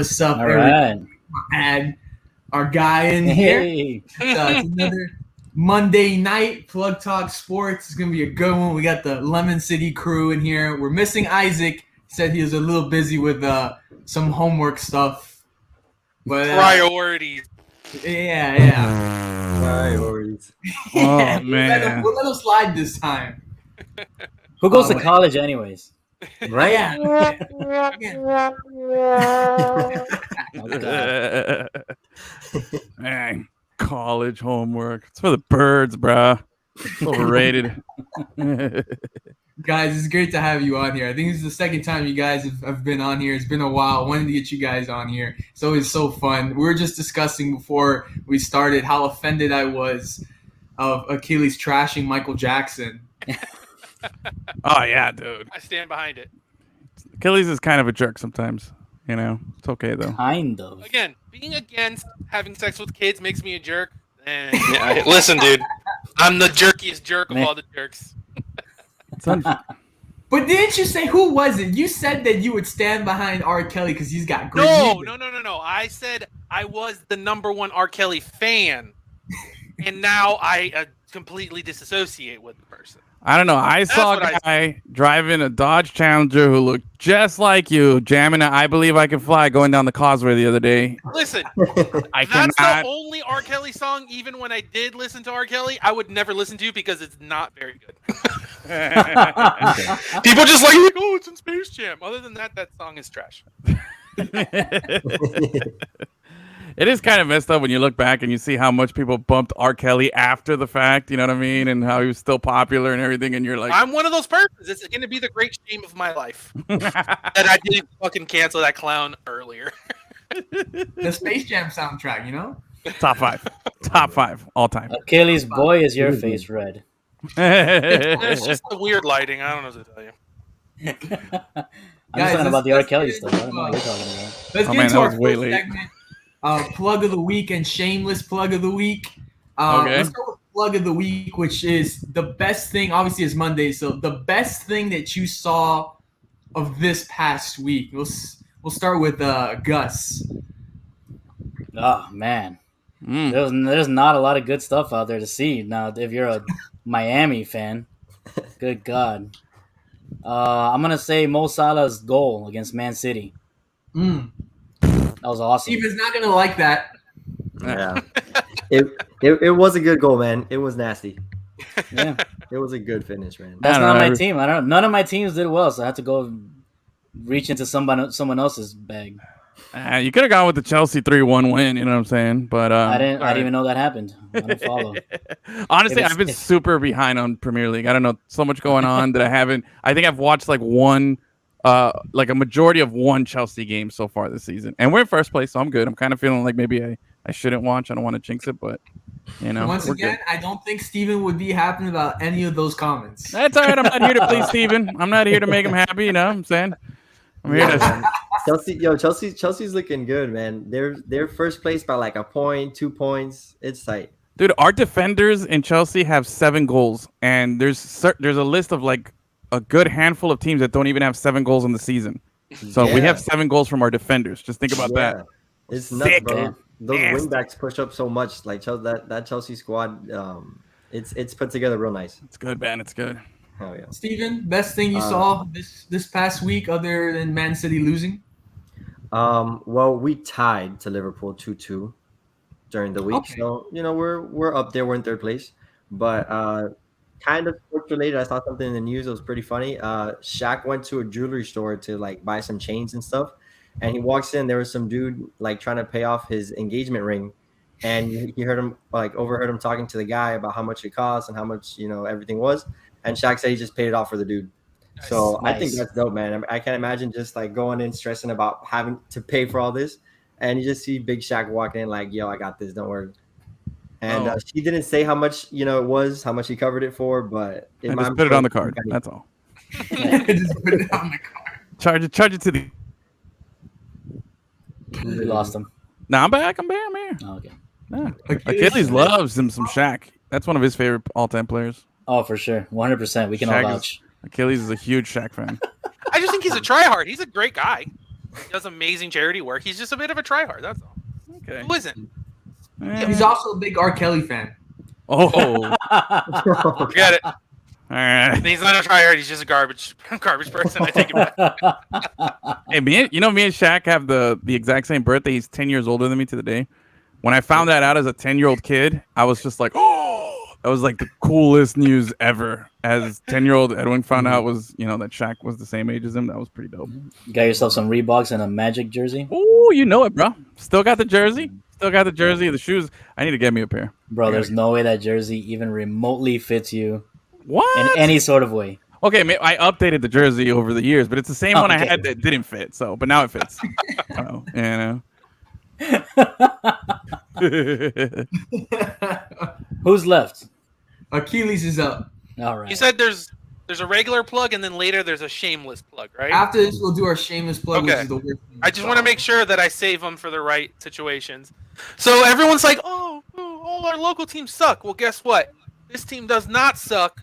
What's up, All everybody? right. Add our guy in here. Hey. It's another Monday night Plug Talk Sports. It's gonna be a good one. We got the Lemon City crew in here. We're missing Isaac. He said he was a little busy with some homework stuff. But priorities. Yeah. Priorities. Yeah, man. we'll let him slide this time. Who goes to college anyways? Right? Yeah. Man, college homework. It's for the birds, bruh. It's overrated. Guys, it's great to have you on here. I think this is the second time you guys have been on here. It's been a while. I wanted to get you guys on here. It's always so fun. We were just discussing before we started how offended I was of Achilles trashing Michael Jackson. Oh, yeah, dude. I stand behind it. Achilles is kind of a jerk sometimes. You know, it's okay, though. Kind of. Again, being against having sex with kids makes me a jerk. And listen, dude, I'm the jerkiest jerk of all the jerks. But didn't you say, who was it? You said that you would stand behind R. Kelly because he's got great music. No. I said I was the #1 R. Kelly fan, and now I completely disassociate with the person. I don't know. I saw a guy driving a Dodge Challenger who looked just like you, jamming a I Believe I Can Fly going down the causeway the other day. Listen, that's the only R. Kelly song, even when I did listen to R. Kelly, I would never listen to because it's not very good. People just like, oh, it's in Space Jam. Other than that, that song is trash. It is kind of messed up when you look back and you see how much people bumped R. Kelly after the fact, you know what I mean? And how he was still popular and everything. And you're like, I'm one of those persons. It's going to be the great shame of my life that I didn't fucking cancel that clown earlier. The Space Jam soundtrack, you know? Top five all time. Achilles, boy, is your face red. It's just the weird lighting. I don't know what to tell you. I'm just talking about the R. Kelly stuff. I don't know what you're talking about. Let's get into our first segment. Plug of the week and shameless plug of the week. Let's start with plug of the week, which is the best thing. Obviously, it's Monday, so the best thing that you saw of this past week. We'll start with Gus. Oh man, there's not a lot of good stuff out there to see now. If you're a Miami fan, good God, I'm gonna say Mo Salah's goal against Man City. That was awesome. Steven's not gonna like that. Yeah, it was a good goal, man. It was nasty. Yeah, it was a good finish, man. That's not my team. I don't. None of my teams did well, so I had to go reach into someone else's bag. You could have gone with the Chelsea 3-1 win. You know what I'm saying? But I didn't even know that happened. I didn't follow. Honestly, I've been super behind on Premier League. I don't know, so much going on that I haven't. I think I've watched like a majority of one Chelsea game so far this season, and we're in first place, so I'm good. I'm kind of feeling like maybe I shouldn't watch. I don't want to jinx it, but you know. Once again, good. I don't think Steven would be happy about any of those comments. That's all right. I'm not here to please Steven. I'm not here to make him happy. You know what I'm saying? I'm here to. Chelsea's looking good, man. They're first place by like a point, 2 points. It's tight. Dude, our defenders in Chelsea have 7 goals, and there's a list of like a good handful of teams that don't even have 7 goals in the season. So we have 7 goals from our defenders. Just think about that. It's nuts, bro. Those wingbacks push up so much. Like that Chelsea squad, it's put together real nice. It's good, man. It's good. Hell yeah. Steven, best thing you saw this past week other than Man City losing? Well, we tied to Liverpool 2-2 during the week. Okay. So, you know, we're up there. We're in third place. But kind of sports related, I saw something in the news that was pretty funny. Shaq went to a jewelry store to like buy some chains and stuff. And he walks in, there was some dude like trying to pay off his engagement ring. And he heard him overheard him talking to the guy about how much it cost and how much, you know, everything was. And Shaq said he just paid it off for the dude. Nice. So I think that's dope, man. I can't imagine just like going in stressing about having to pay for all this. And you just see Big Shaq walking in like, yo, I got this. Don't worry. And she didn't say how much, you know, it was, how much he covered it for, but just put it on the card. That's all. Just put it on the card. Charge it to the. We lost him. No, I'm back. I'm here. Oh, okay. Yeah. Achilles loves him some Shaq. That's one of his favorite all-time players. Oh, for sure. 100%. We can all vouch. Achilles is a huge Shaq fan. I just think he's a tryhard. He's a great guy. He does amazing charity work. He's just a bit of a tryhard. That's all. Okay. Who isn't? He's also a big R. Kelly fan. Oh. Forget it. All right. He's not a tryhard. He's just a garbage person. I take it back. Hey, me and Shaq have the exact same birthday. He's 10 years older than me to the day. When I found that out as a 10-year-old kid, I was just like, oh, that was like the coolest news ever. As 10-year-old Edwin found out that Shaq was the same age as him. That was pretty dope. You got yourself some Reeboks and a Magic jersey? Oh, you know it, bro. Still got the jersey. The shoes. I need to get me a pair. Bro, there's no way that jersey even remotely fits you What? in any sort of way. Okay, I updated the jersey over the years, but it's the same one I had that didn't fit. So, but now it fits. Who's left? Achilles is up. All right. You said there's a regular plug, and then later there's a shameless plug, right? After this, we'll do our shameless plug, which Okay. is the worst thing. I just want to make sure that I save them for the right situations. So everyone's like, oh, all our local teams suck. Well, guess what? This team does not suck.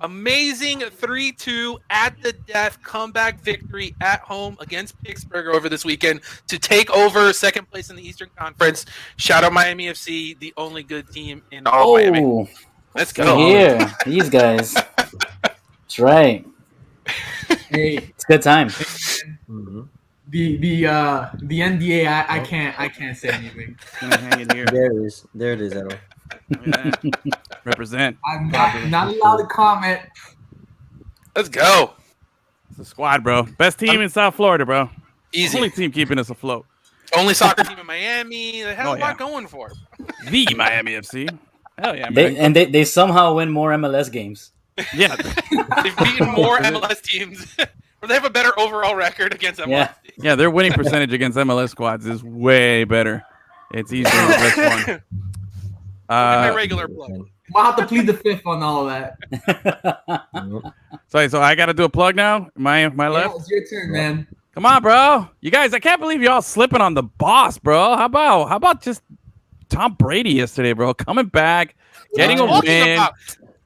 Amazing 3-2 at the death comeback victory at home against Pittsburgh over this weekend to take over second place in the Eastern Conference. Shout out Miami FC, the only good team in all Miami. Let's go. Here, these guys. That's right. Hey, It's a good time. the NDA, I can't say anything. Hang it here. There it is, Edwin. Yeah. Represent. I'm not allowed to comment. Let's go. It's a squad, bro. Best team in South Florida, bro. Easy. Only team keeping us afloat. Only soccer team in Miami. They have a lot going for them. The Miami FC. Hell yeah, man. They somehow win more MLS games. Yeah. They've beaten more MLS teams. Or they have a better overall record against MLS Yeah. teams. Yeah, their winning percentage against MLS squads is way better. It's easily the best one. My regular plug. I'll have to plead the fifth on all of that. So I got to do a plug now? My left? Yeah, it's your turn, man. Come on, bro. You guys, I can't believe y'all slipping on the boss, bro. How about just Tom Brady yesterday, bro? Coming back, getting a win.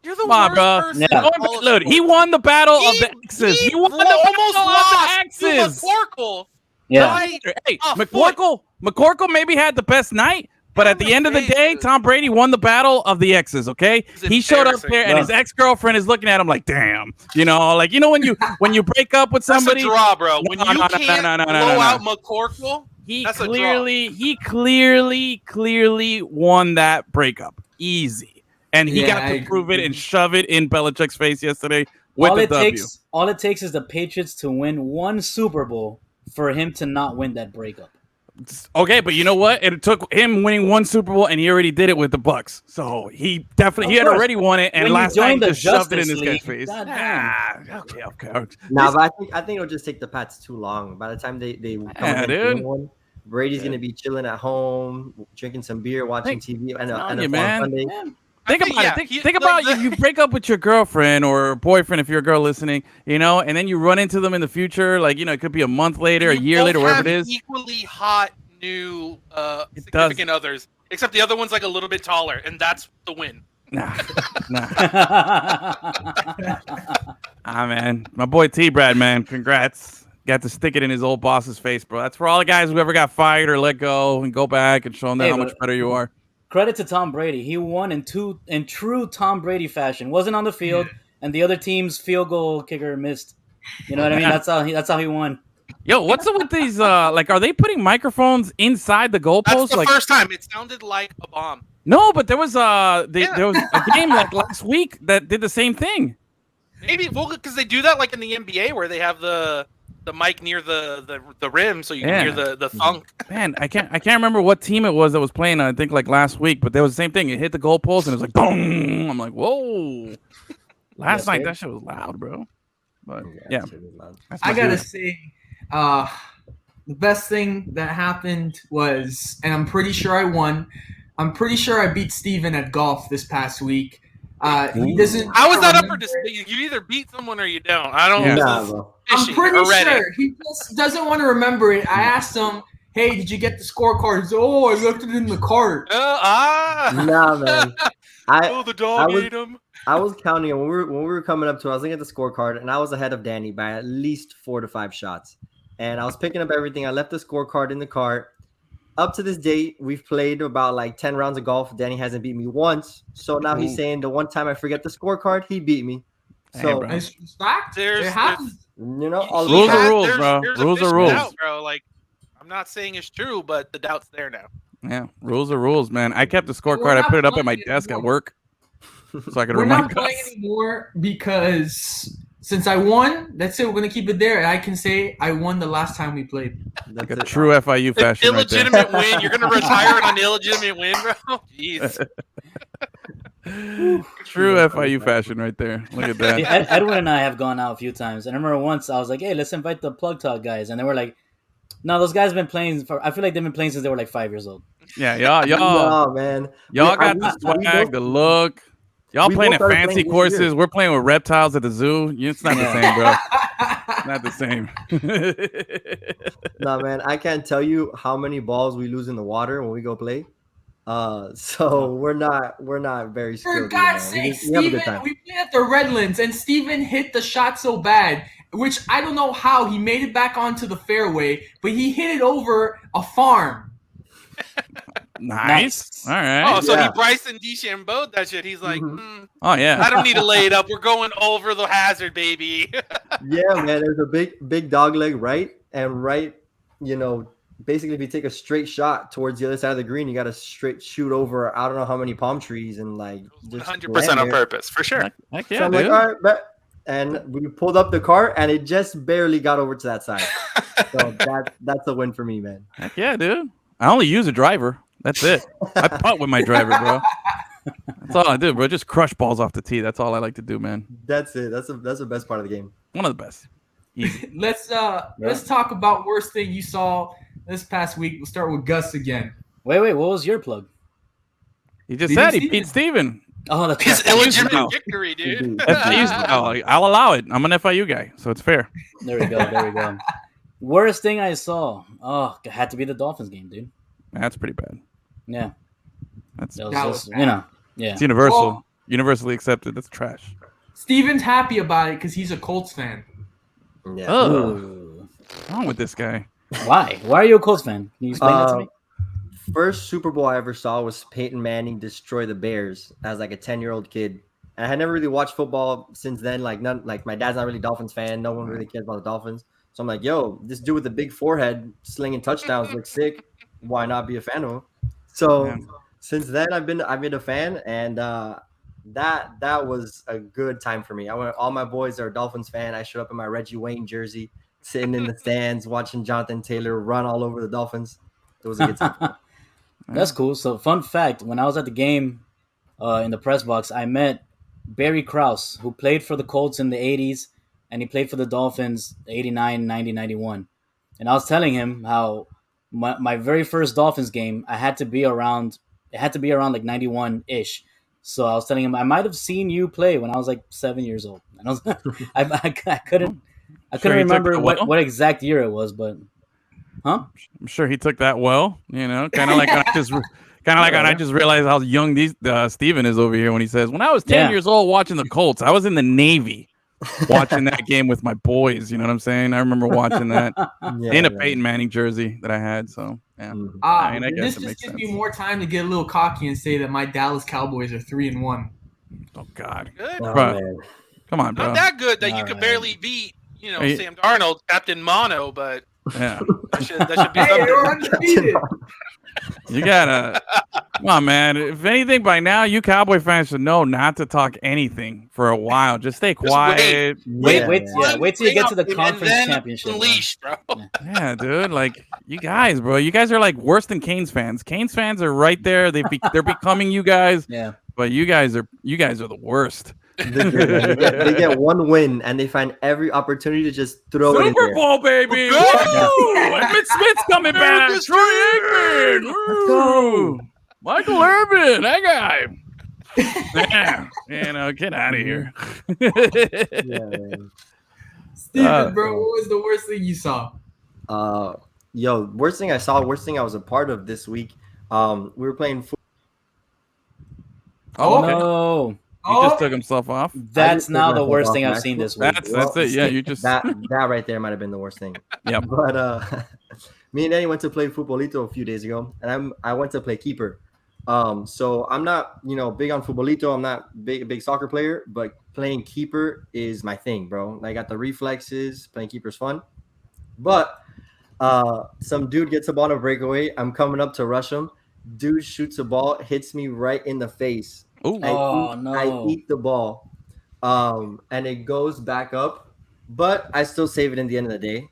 You're the Come on, worst bro. person. Yeah. in all of Look, he sports. won the battle of the X's. He won the almost battle of lost the X's. to McCorkle. Yeah. Right. Hey, Oh, McCorkle maybe had the best night, but at the end of the day, Tom Brady won the battle of the X's. Okay, he showed up there, and his ex-girlfriend is looking at him like, "Damn," when you break up with somebody. That's a draw, bro. When you can't blow out McCorkle, He that's a draw. clearly won that breakup easy, and he got to prove it and shove it in Belichick's face yesterday with the W. All it takes is the Patriots to win one Super Bowl for him to not win that breakup. Okay, but you know what? It took him winning one Super Bowl, and he already did it with the Bucks. So he had already won it, and When last you night joined he the just shoved it in Justice this guy's League, face. goddamn. Okay. Nah, but I think it'll just take the Pats too long. By the time they come dude. one, Brady's gonna be chilling at home, drinking some beer, watching TV, and a you, fun Sunday. Think about it. Think about if you break up with your girlfriend or boyfriend, if you're a girl listening, and then you run into them in the future, it could be a month later, a year later, wherever it is. Equally hot new significant others, except the other one's like a little bit taller, and that's the win. Nah. Man, my boy T-Brad, man, congrats. Got to stick it in his old boss's face, bro. That's for all the guys who ever got fired or let go and go back and show them how much better you are. Credit to Tom Brady. He won in true Tom Brady fashion. Wasn't on the field, and the other team's field goal kicker missed. You know what I mean? That's how he won. Yo, what's up with these? Are they putting microphones inside the goalposts? That's the first time. It sounded like a bomb. No, but there was a game like last week that did the same thing. Maybe because they do that like in the NBA where they have the mic near the rim so you can hear the thunk. Man, I can't remember what team it was that was playing. I think like last week, but there was the same thing. It hit the goalpost and it was like boom. I'm like, whoa. Last night that shit was loud, bro. But yeah, I gotta say, the best thing that happened was, and I'm pretty sure I won. I'm pretty sure I beat Steven at golf this past week. He doesn't. How is that up for dispute? You either beat someone or you don't. I don't know. I'm pretty sure he just doesn't want to remember it. I asked him, "Hey, did you get the scorecard?" He said, "Oh, I left it in the cart." Nah, man. The dog ate him. I was counting when we were coming up to it, I was looking at the scorecard and I was ahead of Danny by at least 4 to 5 shots. and I was picking up everything. I left the scorecard in the car. Up to this date, we've played about like 10 rounds of golf. Danny hasn't beat me once. So now he's saying the one time I forget the scorecard, he beat me. So Hey, it's fact. It happens. all Rules the are rules, bro. There's Rules a are rules. doubt, bro. Like, I'm not saying it's true, but the doubt's there now. Yeah, rules are rules, man. I kept the scorecard. I put it up at my desk at work so I could We're remind not playing us. anymore because since I won, that's it. We're gonna keep it there. And I can say I won the last time we played. Like a true FIU fashion right there. Illegitimate win. You're gonna retire on an illegitimate win, bro? Jeez. True FIU fashion right there. Look at that. See, Edwin and I have gone out a few times, and I remember once I was like, "Hey, let's invite the Plug Talk guys," and they were like, "No, those guys have been playing for. I feel like they've been playing since they were like 5 years old." Yeah, y'all, No, man. y'all got the swag, the look. Y'all playing at fancy courses. We're playing with reptiles at the zoo. It's not the same, bro. Not the same. No, man. I can't tell you how many balls we lose in the water when we go play. So we're not very skilled. For God's sake, Steven, we played at the Redlands, and Steven hit the shot so bad, which I don't know how he made it back onto the fairway, but he hit it over a farm. Nice. All right. Oh, so he Bryson DeChambeau that shit. He's like, oh yeah. I don't need to lay it up. We're going over the hazard, baby. Yeah, man. There's a big dog leg right, and right. Basically, if you take a straight shot towards the other side of the green, you got to straight shoot over I don't know how many palm trees and like 100% on purpose for sure. Heck yeah, so I'm dude. like, all right, bet. And we pulled up the cart, and it just barely got over to that side. So that's a win for me, man. Heck yeah, dude. I only use a driver. That's it. I putt with my driver, bro. That's all I do, bro. Just crush balls off the tee. That's all I like to do, man. That's it. That's the best part of the game. One of the best. Easy. Let's talk about worst thing you saw this past week. We'll start with Gus again. Wait. What was your plug? He just said he beat Steven. Oh, that's His right. illegitimate victory, dude. I'll allow it. I'm an FIU guy, so it's fair. There we go. Worst thing I saw. Oh, it had to be the Dolphins game, dude. That's pretty bad. Yeah. That's That was just, yeah. It's universal. Well, universally accepted. That's trash. Steven's happy about it because he's a Colts fan. Yeah. Ooh. What's wrong with this guy? Why? Why are you a Colts fan? Can you explain that to me? First Super Bowl I ever saw was Peyton Manning destroy the Bears as like a 10-year-old kid. And I had never really watched football since then. Like my dad's not really a Dolphins fan. No one really cares about the Dolphins. So I'm like, yo, this dude with the big forehead slinging touchdowns looks sick. Why not be a fan of him? So since then I've been a fan, and that was a good time for me. All my boys are Dolphins fan. I showed up in my Reggie Wayne jersey, sitting in the stands watching Jonathan Taylor run all over the Dolphins. It was a good time for me. That's cool. So, fun fact, when I was at the game in the press box, I met Barry Krause, who played for the Colts in the 80s, and he played for the Dolphins 89, 90, 91. And I was telling him how my very first Dolphins game, it had to be around like 91-ish. So I was telling him I might have seen you play when I was like 7 years old. And I was I couldn't remember what exact year it was, but I'm sure he took that well, kind of like when I just realized how young Steven is over here when he says, when I was 10 years old watching the Colts, I was in the Navy watching that game with my boys. You know what I'm saying? I remember watching that in a Peyton Manning jersey that I had. So, yeah. I guess this just gives me more time to get a little cocky and say that my Dallas Cowboys are 3-1. Oh, God. Good. Bro. Come on, bro. Not that good that you could barely beat, Sam Darnold, Captain Mono, but yeah, that should be something. You're undefeated. You gotta, come on, man. If anything, by now, you Cowboy fans should know not to talk anything for a while. Just stay quiet. Wait till you get to the conference championship. Unleash, bro. Yeah, dude. Like, you guys, bro. You guys are like worse than Canes fans. Canes fans are right there. They're becoming you guys. Yeah. But you guys are the worst. They get one win, and they find every opportunity to just throw it in there. Super Bowl, baby! Woo! Emmitt Smith's coming back. Troy Aikman. Let's go. Michael Irvin. That guy. Yeah. Get out of here. Steven, bro, what was the worst thing you saw? Worst thing I saw, worst thing I was a part of this week. We were playing football. Oh, okay. No. He just took himself off. That's now the worst thing I've seen this week. That's it. Yeah, you just that right there might have been the worst thing. Yeah. But me and Eddie went to play Futbolito a few days ago, and I went to play keeper. So I'm not, big on Futbolito. I'm not big soccer player, but playing keeper is my thing, bro. I got the reflexes. Playing keeper's fun. But some dude gets a ball on a breakaway. I'm coming up to rush him. Dude shoots a ball, hits me right in the face. Ooh. I eat the ball, and it goes back up, but I still save it in the end of the day.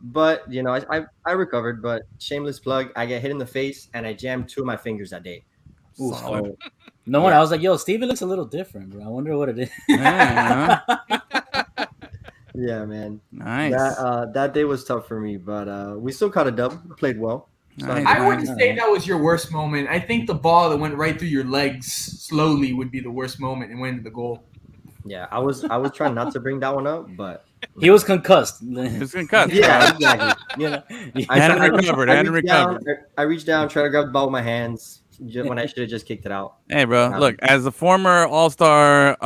But I recovered. But shameless plug, I get hit in the face and I jammed 2 of my fingers that day. Ooh, so, I was like, yo, Steven looks a little different, bro. I wonder what it is. Yeah, man. Nice. That day was tough for me, but we still caught a dub. Played well. Nice. I wouldn't say that was your worst moment. I think the ball that went right through your legs slowly would be the worst moment and went into the goal. Yeah, I was trying not to bring that one up, but he was concussed. He was concussed. Yeah, exactly. I reached down, tried to grab the ball with my hands when I should have just kicked it out. Hey, bro, look, as a former all-star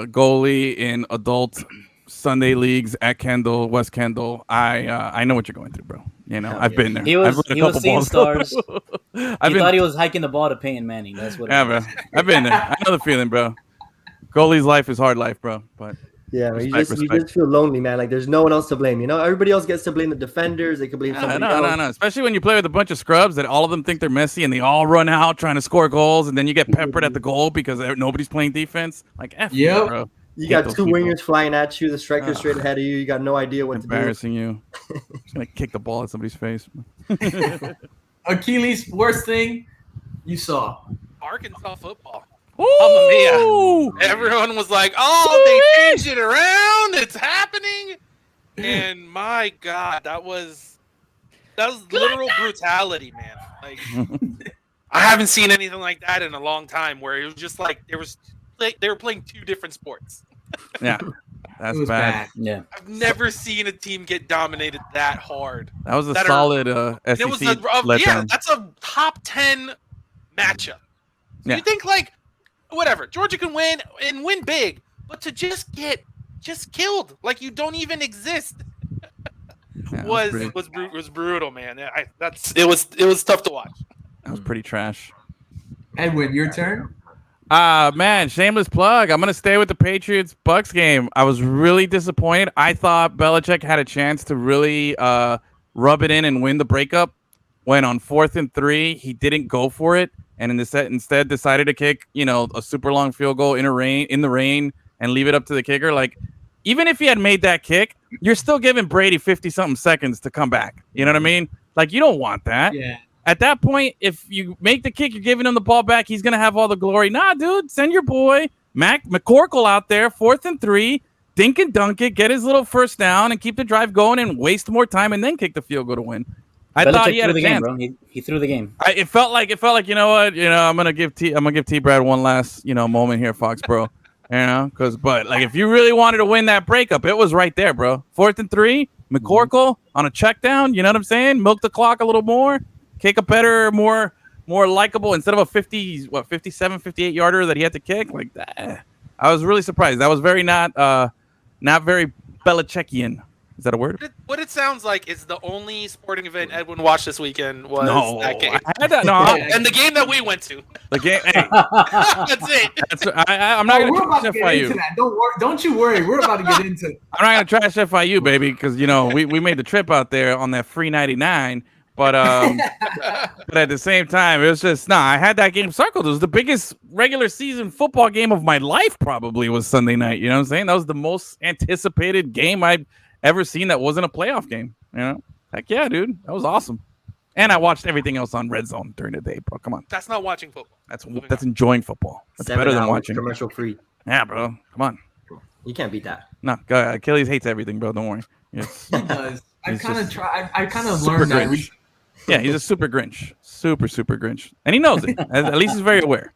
goalie in adult Sunday leagues at Kendall, West Kendall, I know what you're going through, bro. I've been there. He was seeing stars. He thought he was hiking the ball to Peyton Manning. That's what. Yeah, bro. I've been there. I know the feeling, bro. Goalie's life is hard life, bro. But yeah, you just feel lonely, man. Like there's no one else to blame. Everybody else gets to blame the defenders. They could blame somebody else. No. Especially when you play with a bunch of scrubs that all of them think they're Messi and they all run out trying to score goals, and then you get peppered at the goal because nobody's playing defense. Like, you, bro. You got 2 wingers flying at you. The striker straight ahead of you. You got no idea what to do. Embarrassing you. Just gonna kick the ball at somebody's face. Achilles, worst thing you saw? Arkansas football. Mamma mia. Everyone was like, they changed it around. It's happening. And my God, that was literal brutality, man. Like, I haven't seen anything like that in a long time where it was just like they were playing 2 different sports. Yeah. That's bad. Yeah. I've never seen a team get dominated that hard. That was a solid SEC letdown. That's a top 10 matchup. So you think whatever, Georgia can win and win big, but to just get killed like you don't even exist was brutal, man. It was tough to watch. That was pretty trash. Edwin, your turn. Man, shameless plug. I'm gonna stay with the Patriots-Bucks game. I was really disappointed. I thought Belichick had a chance to really rub it in and win the breakup. When on 4th and 3, he didn't go for it, and instead decided to kick, a super long field goal in the rain, and leave it up to the kicker. Like, even if he had made that kick, you're still giving Brady 50-something seconds to come back. You know what I mean? Like, you don't want that. Yeah. At that point, if you make the kick, you're giving him the ball back. He's going to have all the glory. Nah, dude, send your boy McCorkle out there, 4th and 3, dink and dunk it, get his little first down, and keep the drive going and waste more time and then kick the field goal to win. I thought he had a chance. Game, bro. He threw the game. It felt like you know what, I'm gonna give T Brad one last moment here, Foxborough. But if you really wanted to win that breakup, it was right there, bro. 4th and 3, McCorkle on a check down. You know what I'm saying? Milk the clock a little more. Kick a better, more likable instead of a 57, 58 yarder that he had to kick like that. I was really surprised. That was very not very Belichickian. Is that a word? What it sounds like is the only sporting event Edwin watched this weekend was that game. And the game that we went to. The game. Hey. That's it. I'm not going to trash FIU. Don't you worry. We're about to get into it. I'm not going to trash FIU, baby, because we made the trip out there on that free 99. But at the same time, it was just I had that game circled. It was the biggest regular season football game of my life. Probably was Sunday night. You know what I'm saying? That was the most anticipated game I've ever seen that wasn't a playoff game. Heck yeah, dude, that was awesome. And I watched everything else on Red Zone during the day, bro. Come on, that's not watching football. That's enjoying football. That's better than watching commercial free. Yeah, bro. Come on. You can't beat that. No, Achilles hates everything, bro. Don't worry. He does. I kind of learned that. Yeah, he's a super Grinch. Super Grinch. And he knows it. At least he's very aware.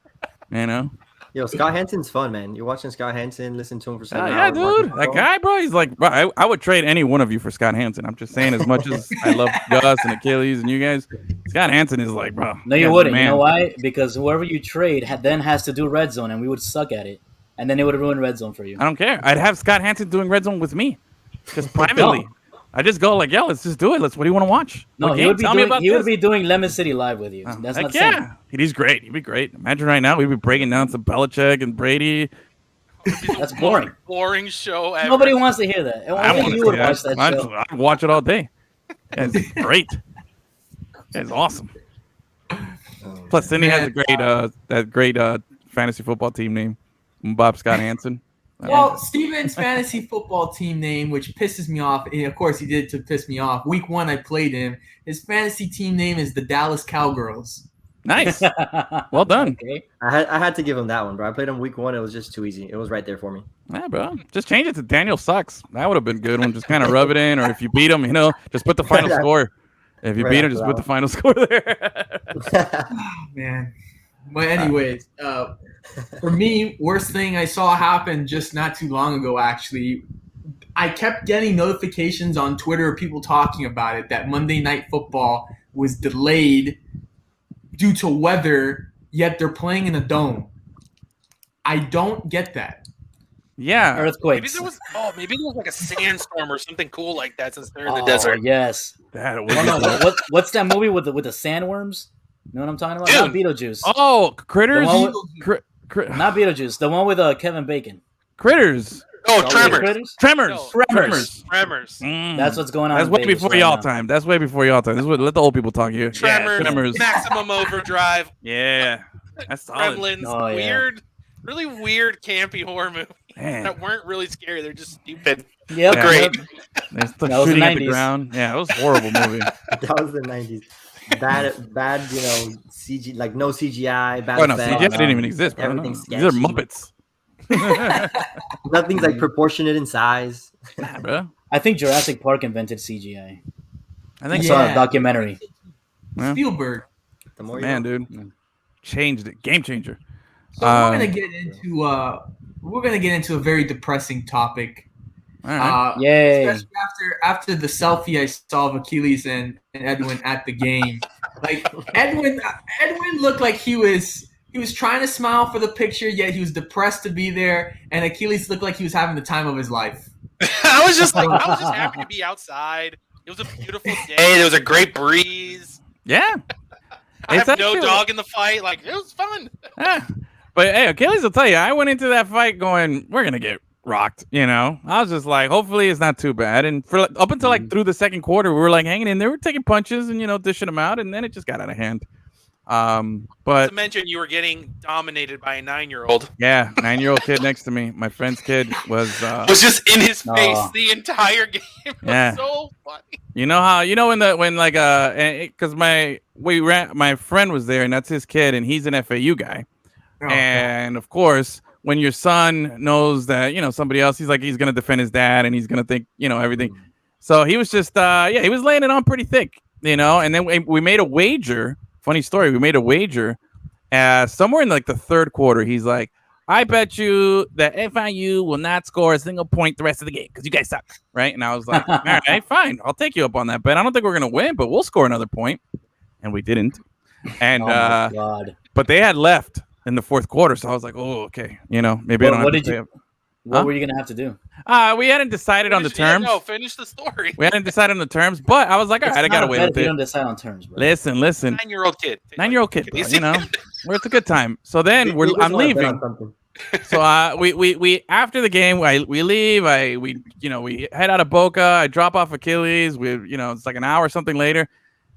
Yo, Scott Hansen's fun, man. You're watching Scott Hansen, listen to him for 7 Yeah, hours. dude. That guy, bro, he's like, bro, I would trade any one of you for Scott Hansen. I'm just saying, as much as I love Gus and Achilles and you guys, Scott Hansen is like, bro. No, you wouldn't. You know why? Because whoever you trade then has to do red zone, and we would suck at it. And then it would ruin red zone for you. I don't care. I'd have Scott Hansen doing red zone with me. Just privately. No. I just go like, yo, let's just do it. What do you want to watch? No, he would be doing Lemon City live with you. That's not yeah. He's great. He'd be great. Imagine right now we'd be breaking down some Belichick and Brady. That's boring. Boring show ever. Nobody wants to hear that. Only you would watch that show. I'd watch it all day. It's great. It's awesome. Plus, then he has a great fantasy football team name, Bob Scott Hansen. Well, Steven's fantasy football team name, which pisses me off, and of course he did it to piss me off. Week 1, I played him. His fantasy team name is the Dallas Cowgirls. Nice. Well done. Okay. I had to give him that one, bro. I played him week 1. It was just too easy. It was right there for me. Yeah, bro. Just change it to Daniel Sucks. That would have been a good one. Just kind of rub it in, or if you beat him, just put the final score. If you beat him, just put the final score there. Man. But anyways, for me, worst thing I saw happen just not too long ago, actually, I kept getting notifications on Twitter of people talking about it, that Monday Night Football was delayed due to weather, yet they're playing in a dome. I don't get that. Yeah. Earthquakes. Maybe there was like a sandstorm or something cool like that since they're in the desert. Yes. What's that movie with the sandworms? You know what I'm talking about? Not Beetlejuice. Oh, Critters? Not Beetlejuice. The one with Kevin Bacon. Critters. Oh, Tremors. Tremors. That's what's going on. That's way before y'all time. Let the old people talk here. Tremors. Maximum Overdrive. Yeah. That's solid. Gremlins. Really weird, campy horror movies that weren't really scary. They're just stupid. Yeah, great. They stuck shooting at the ground. Yeah, it was a horrible movie. That was the 90s. Bad, CG, like no CGI. Bad. Oh no, CGI didn't even exist. Everything's These are Muppets. Nothing's like proportionate in size. Nah, bro. I think Jurassic Park invented CGI. I think I saw a documentary. Spielberg. The more dude, changed it. Game changer. So we're gonna get into a very depressing topic. Yay! Especially after the selfie I saw of Achilles and Edwin at the game. Like Edwin looked like he was trying to smile for the picture, yet he was depressed to be there. And Achilles looked like he was having the time of his life. I was just happy to be outside. It was a beautiful day. There was a great breeze. Yeah. I have no dog in the fight. Like, it was fun. Yeah. But hey, Achilles will tell you, I went into that fight going, we're gonna get rocked. I was just like, hopefully it's not too bad. And for up until through the second quarter, we were like hanging in there, we're taking punches and dishing them out, and then it just got out of hand. But to mention, you were getting dominated by a 9-year-old. Yeah, 9-year-old kid next to me. My friend's kid was just in his face the entire game. It was so funny. You know how because my friend was there, and that's his kid, and he's an FAU guy. And of course, when your son knows that somebody else, he's gonna defend his dad, and he's gonna think everything. So he was just he was laying it on pretty thick, And then we made a wager. Funny story. We made a wager. Somewhere in like the third quarter, he's like, "I bet you that FIU will not score a single point the rest of the game because you guys suck." Right? And I was like, "All right, fine. I'll take you up on that bet. I don't think we're gonna win, but we'll score another point." And we didn't. And oh my God. But they had left in the fourth quarter, so I was like, "Oh, okay, maybe I don't have to pay up." What were you gonna have to do? We hadn't decided on the terms. No, finish the story. We hadn't decided on the terms, but I was like, all right, I gotta wait a bit. You don't decide on terms, bro. Listen. 9-year-old kid. 9-year-old kid, bro, where it's a good time. So then I'm leaving. So we after the game, we leave. We head out of Boca. I drop off Achilles. It's like an hour or something later,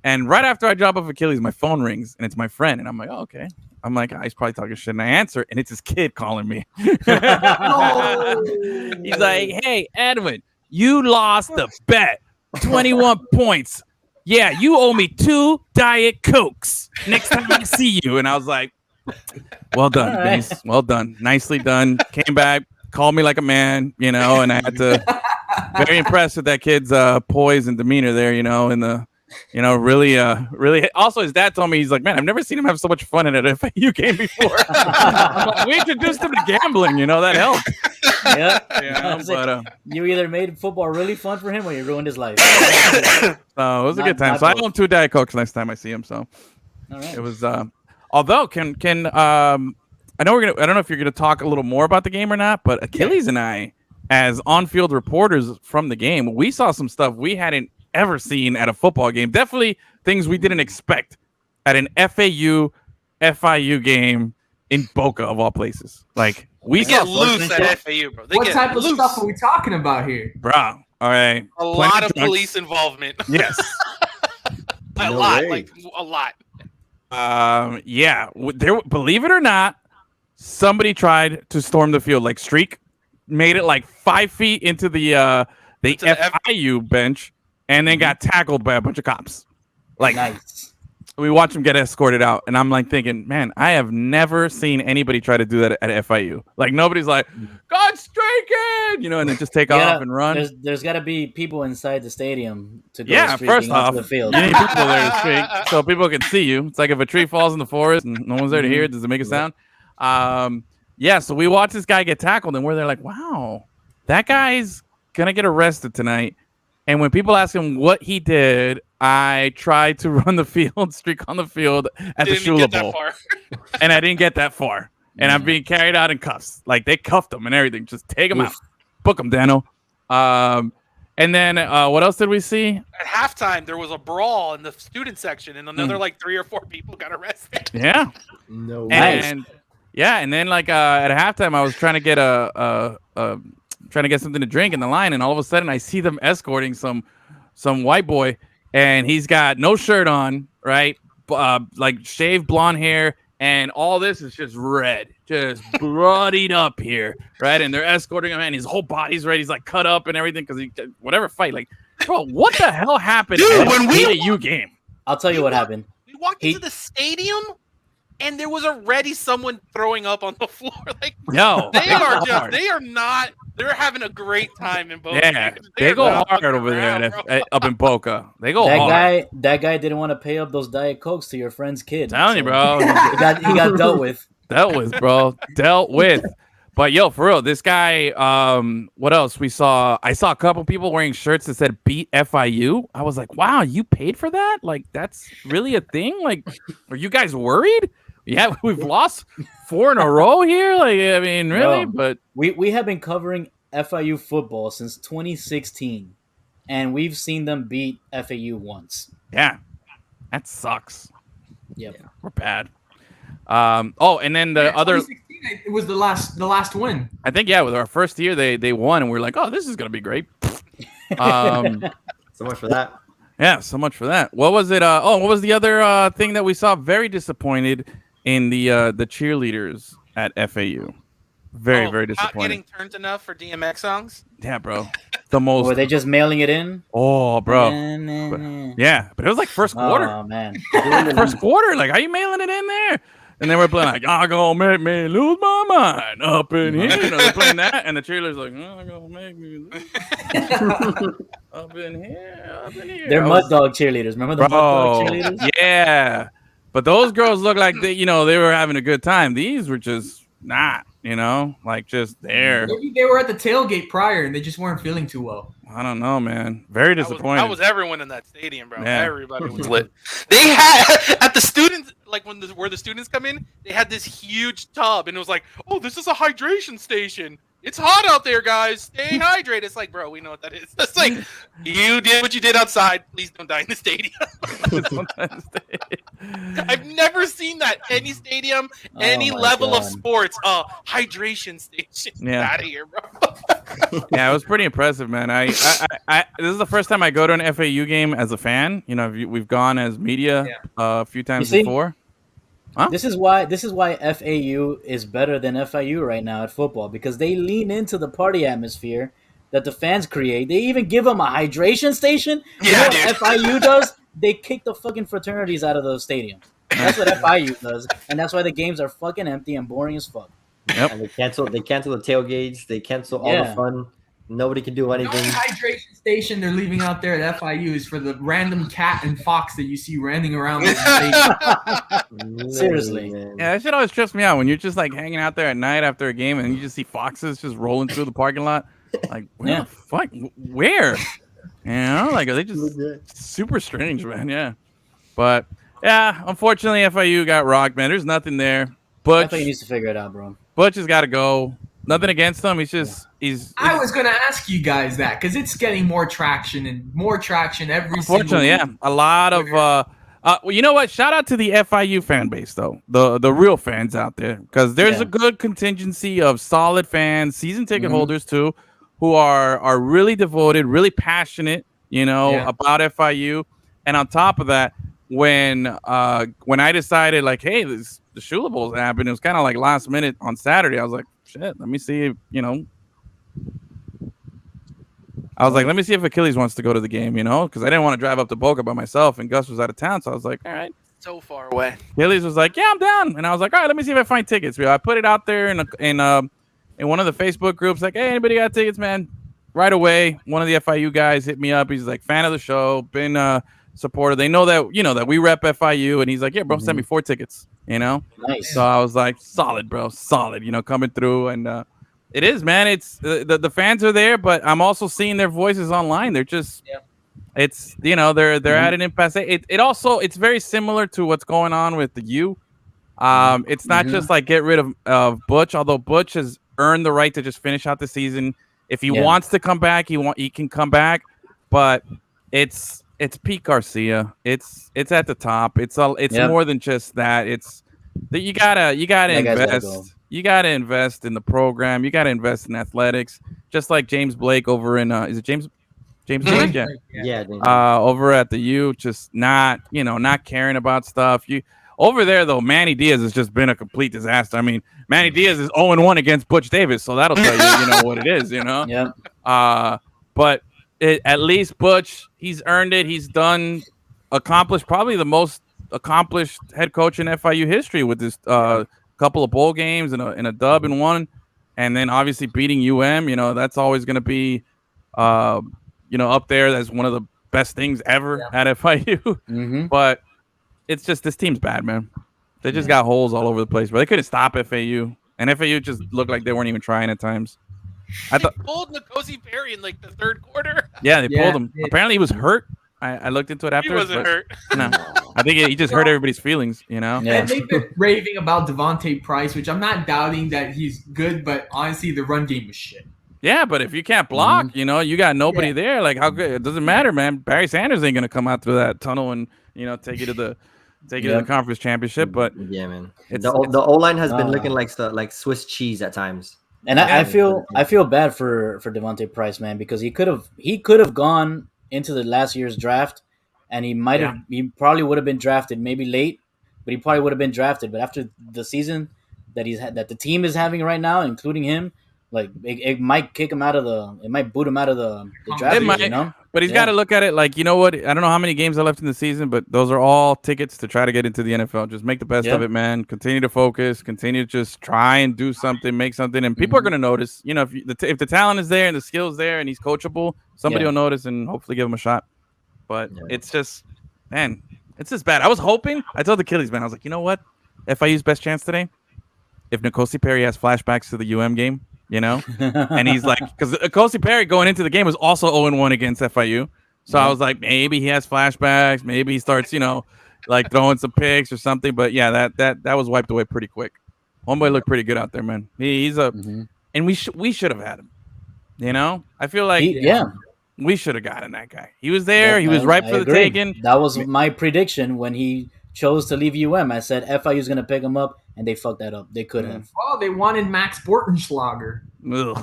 and right after I drop off Achilles, my phone rings, and it's my friend, and I'm like, oh, okay. I'm like, he's probably talking shit, and I answer, and it's his kid calling me. He's like, "Hey, Edwin, you lost the bet, 21 points. Yeah, you owe me 2 Diet Cokes next time I see you." And I was like, well done, right. Well done, nicely done. Came back, called me like a man, and I had to very impressed with that kid's poise and demeanor there, in really. Also, his dad told me, he's like, man, I've never seen him have so much fun in an FAU game before. I'm like, we introduced him to gambling. That helped. Yeah. You either made football really fun for him or you ruined his life. So it was a good time. So I owe him 2 Diet Cokes next time I see him. So it was. Although, I don't know if you're gonna talk a little more about the game or not, but Achilles and I, as on-field reporters from the game, we saw some stuff we hadn't ever seen at a football game. Definitely things we didn't expect at an FAU-FIU game in Boca, of all places. Like, we get loose at FAU, bro. What type of stuff are we talking about here? Bro, all right. A lot of police involvement. Yes. A lot. Yeah. Believe it or not, somebody tried to storm the field. Like, Streak made it like 5 feet into the FIU bench and then got tackled by a bunch of cops. Like, nice. We watched him get escorted out, and I'm like thinking, man, I have never seen anybody try to do that at FIU. Like, nobody's like, God's striking, and then just take off and run. There's got to be people inside the stadium to go first off, the field. You need people there to streak so people can see you. It's like if a tree falls in the forest and no one's there to hear it, does it make a sound? So we watched this guy get tackled, and we're there like, wow, that guy's gonna get arrested tonight. And when people ask him what he did, I tried to run the field, streak on the field at the Shula Bowl. And I didn't get that far. And I'm being carried out in cuffs. Like, they cuffed him and everything. Just take him out. Book him, Dano. And then what else did we see? At halftime, there was a brawl in the student section, and another 3 or 4 people got arrested. Yeah. No way. And then at halftime, I was trying to get trying to get something to drink in the line, and all of a sudden I see them escorting some white boy, and he's got no shirt on, right? Like shaved blonde hair, and all this is just red, just bloodied up here, right? And they're escorting him, and his whole body's red. He's like cut up and everything because he whatever fight. Like, bro, what the hell happened? Dude, when we AU game, I'll tell you what happened. We walked into the stadium, and there was already someone throwing up on the floor. Like, no, they're having a great time in Boca. Yeah, they go hard over there up in Boca. They go hard. That guy didn't want to pay up those Diet Cokes to your friend's kid. I'm telling you, bro. He got dealt with. Dealt with. But yo, for real, this guy. What else we saw? I saw a couple people wearing shirts that said "Beat FIU." I was like, wow, you paid for that? Like, that's really a thing? Like, are you guys worried? Yeah, we've lost 4 in a row here. Like, I mean, really? No, but we have been covering FIU football since 2016, and we've seen them beat FAU once. Yeah, that sucks. Yep, we're bad. And then the other. 2016, it was the last win. I think with our first year they won, and we're like, oh, this is gonna be great. So much for that. Yeah, so much for that. What was it? What was the other thing that we saw? Very disappointed in the cheerleaders at FAU. Very disappointed. Not getting turned enough for DMX songs? Yeah, bro. The most. Were they just mailing it in? Oh, bro. Yeah, but it was like first quarter. Oh, man. First quarter. Like, how you mailing it in there? And then we're playing like, y'all gonna make me lose my mind up in here. They're playing that, and the cheerleaders like, y'all gonna make me lose up in here. They're Mud Dog cheerleaders. Remember the Mud Dog cheerleaders? Yeah. But those girls look like they were having a good time. These were just not, like just there. Maybe they were at the tailgate prior and they just weren't feeling too well. I don't know, man. Very disappointed. That was everyone in that stadium, bro. Yeah. Everybody was lit. They had at the students, like where the students come in, they had this huge tub, and it was like, oh, this is a hydration station. It's hot out there, guys. Stay hydrated. It's like, bro, we know what that is. It's like, you did what you did outside. Please don't die in the stadium. I've never seen that. Any stadium, any level of sports, hydration station. Yeah. Out of here, bro. Yeah, it was pretty impressive, man. I this is the first time I go to an FAU game as a fan. We've gone as media a few times before. Huh? This is why FAU is better than FIU right now at football, because they lean into the party atmosphere that the fans create. They even give them a hydration station. Yeah, you know what FIU does? They kick the fucking fraternities out of those stadiums. That's what FIU does, and that's why the games are fucking empty and boring as fuck. Yep. And they cancel the tailgates. They cancel all the fun. Nobody can do The anything. only hydration station they're leaving out there at FIU is for the random cat and fox that you see running around the stadium. Seriously. Man. Yeah, that shit always trips me out when you're just like hanging out there at night after a game and you just see foxes just rolling through the parking lot. Like, where the fuck? Where? You know, like, are they just super strange, man? Yeah. But, yeah, unfortunately, FIU got rocked, man. There's nothing there. Butch needs to figure it out, bro. Butch has got to go. Nothing against him. He's just I was gonna ask you guys that because it's getting more traction every single. Unfortunately, yeah, a lot of. Well, you know what? Shout out to the FIU fan base though, the real fans out there, because there's a good contingency of solid fans, season ticket holders too, who are really devoted, really passionate, about FIU. And on top of that, when I decided like, hey, the Shula Bowl's happened, it was kind of like last minute on Saturday. I was like, shit, let me see, I was like, let me see if Achilles wants to go to the game, because I didn't want to drive up to Boca by myself, and Gus was out of town, so I was like, all right. So far away. Achilles was like, yeah, I'm down, and I was like, all right, let me see if I find tickets. I put it out there in one of the Facebook groups, like, hey, anybody got tickets, man? Right away, one of the FIU guys hit me up. He's like, fan of the show, been a supporter. They know that that we rep FIU, and he's like, yeah, bro, send me 4 tickets. Nice. So I was like, solid, bro, solid. coming through, and it is, man. It's the fans are there, but I'm also seeing their voices online. They're just, it's they're at an impasse. It's very similar to what's going on with the U. It's not just like get rid of Butch, although Butch has earned the right to just finish out the season. If he wants to come back, he can come back, but it's Pete Garcia. It's at the top. It's more than just that. It's that you gotta invest. You gotta invest in the program. You gotta invest in athletics. Just like James Blake over in is it James Blake? Yeah. Over at the U, just not caring about stuff. Over there though, Manny Diaz has just been a complete disaster. I mean, Manny Diaz is 0-1 against Butch Davis, so that'll tell you what it is. Yeah. But at least Butch, he's earned it. He's accomplished probably the most accomplished head coach in FIU history with this couple of bowl games and a dub in one, and then obviously beating UM. That's always going to be up there as one of the best things ever at FIU. But it's just this team's bad, man. They just got holes all over the place, but they couldn't stop FAU, and FAU just looked like they weren't even trying at times. They pulled N'Kosi Perry in like the third quarter. Yeah, they pulled him. Apparently, he was hurt. I looked into it after. He wasn't hurt. No, I think he just hurt everybody's feelings. And they've been raving about Devontae Price, which I'm not doubting that he's good, but honestly, the run game was shit. Yeah, but if you can't block, you got nobody there. Like, how good? It doesn't matter, man. Barry Sanders ain't gonna come out through that tunnel and take you to the conference championship. But yeah, man, the O line has been looking like Swiss cheese at times. And I feel bad for Devontae Price, man, because he could have gone into the last year's draft, and he probably would have been drafted maybe late, but he probably would have been drafted. But after the season that the team is having right now, including him, like it might kick him it might boot him out of the draft. It might, but he's got to look at it like, you know what? I don't know how many games are left in the season, but those are all tickets to try to get into the NFL. Just make the best of it, man. Continue to focus. Continue to just try and do something, make something, and people are going to notice. If the talent is there and the skills there and he's coachable, somebody will notice and hopefully give him a shot. But it's just, man, it's just bad. I was hoping. I told the Achilles, man, I was like, you know what? FIU's best chance today, if N'Kosi Perry has flashbacks to the UM game. And he's like, because N'Kosi Perry going into the game was also 0-1 against FIU. So I was like, maybe he has flashbacks. Maybe he starts, like throwing some picks or something. But yeah, that was wiped away pretty quick. Homeboy looked pretty good out there, man. He's and we should have had him. I feel like we should have gotten that guy. He was there. He was ripe for the taking. That was my prediction when he chose to leave UM. I said FIU's going to pick him up, and they fucked that up. They could have. Oh, they wanted Max Bortenschlager. Well,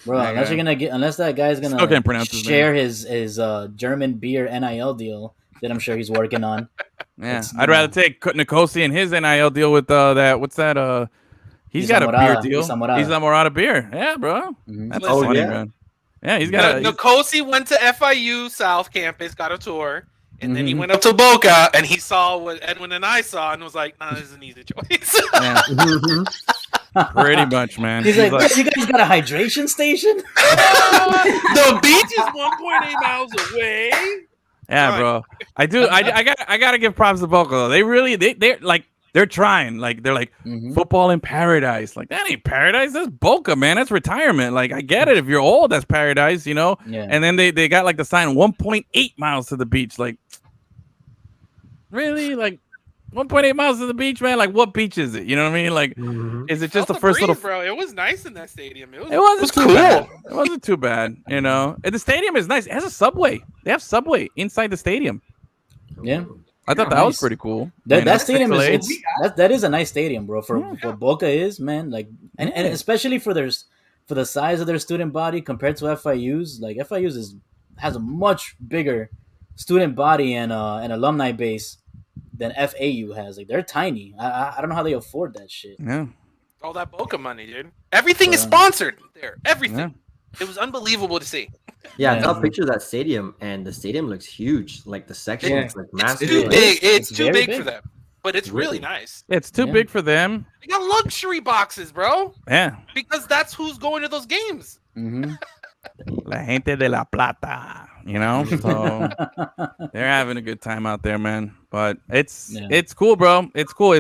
bro, unless that guy's gonna share his German beer NIL deal that I'm sure he's working on. Yeah, I'd rather take N'Kosi and his NIL deal with that. What's that? He's got a beer deal. He's Morada beer. Yeah, bro. That's funny, man. Yeah, he's got. N'Kosi went to FIU South Campus, got a tour. And then he went up to Boca, and he saw what Edwin and I saw, and was like, "Nah, this is an easy choice." Pretty much, man. He's like, "What, you guys got a hydration station?" The beach is 1.8 miles away. Yeah, Right. bro. I do. I gotta give props to Boca though. They're like they're trying. Like they're like football in paradise. Like that ain't paradise. That's Boca, man. That's retirement. Like I get it. If you're old, that's paradise, you know. Yeah. And then they got like the sign 1.8 miles to the beach. Like really, like 1.8 miles to the beach, man. Like what beach is it? You know what I mean? Like is it just the first breeze, little? bro. It was nice in that stadium. It wasn't too cool. bad. It wasn't too bad, you know. And the stadium is nice. It has a subway. They have subway inside the stadium. Yeah. I thought that nice. was pretty cool. That stadium Chick-fil-A. is that is a nice stadium, bro. For Boca is, man. Like and especially for the size of their student body compared to FIU's. Like FIU's has a much bigger student body and an alumni base than FAU has. Like they're tiny. I don't know how they afford that shit. Yeah. All that Boca money, dude. Everything is sponsored there. Everything. Yeah. It was unbelievable to see. Yeah, I saw pictures of that stadium, and the stadium looks huge. Like the section is like massive. It's too big. It's too very big for them. But it's really nice. It's too big for them. They got luxury boxes, bro. Yeah. Because that's who's going to those games. La gente de la plata, you know. So they're having a good time out there, man. But it's cool, bro. It's cool.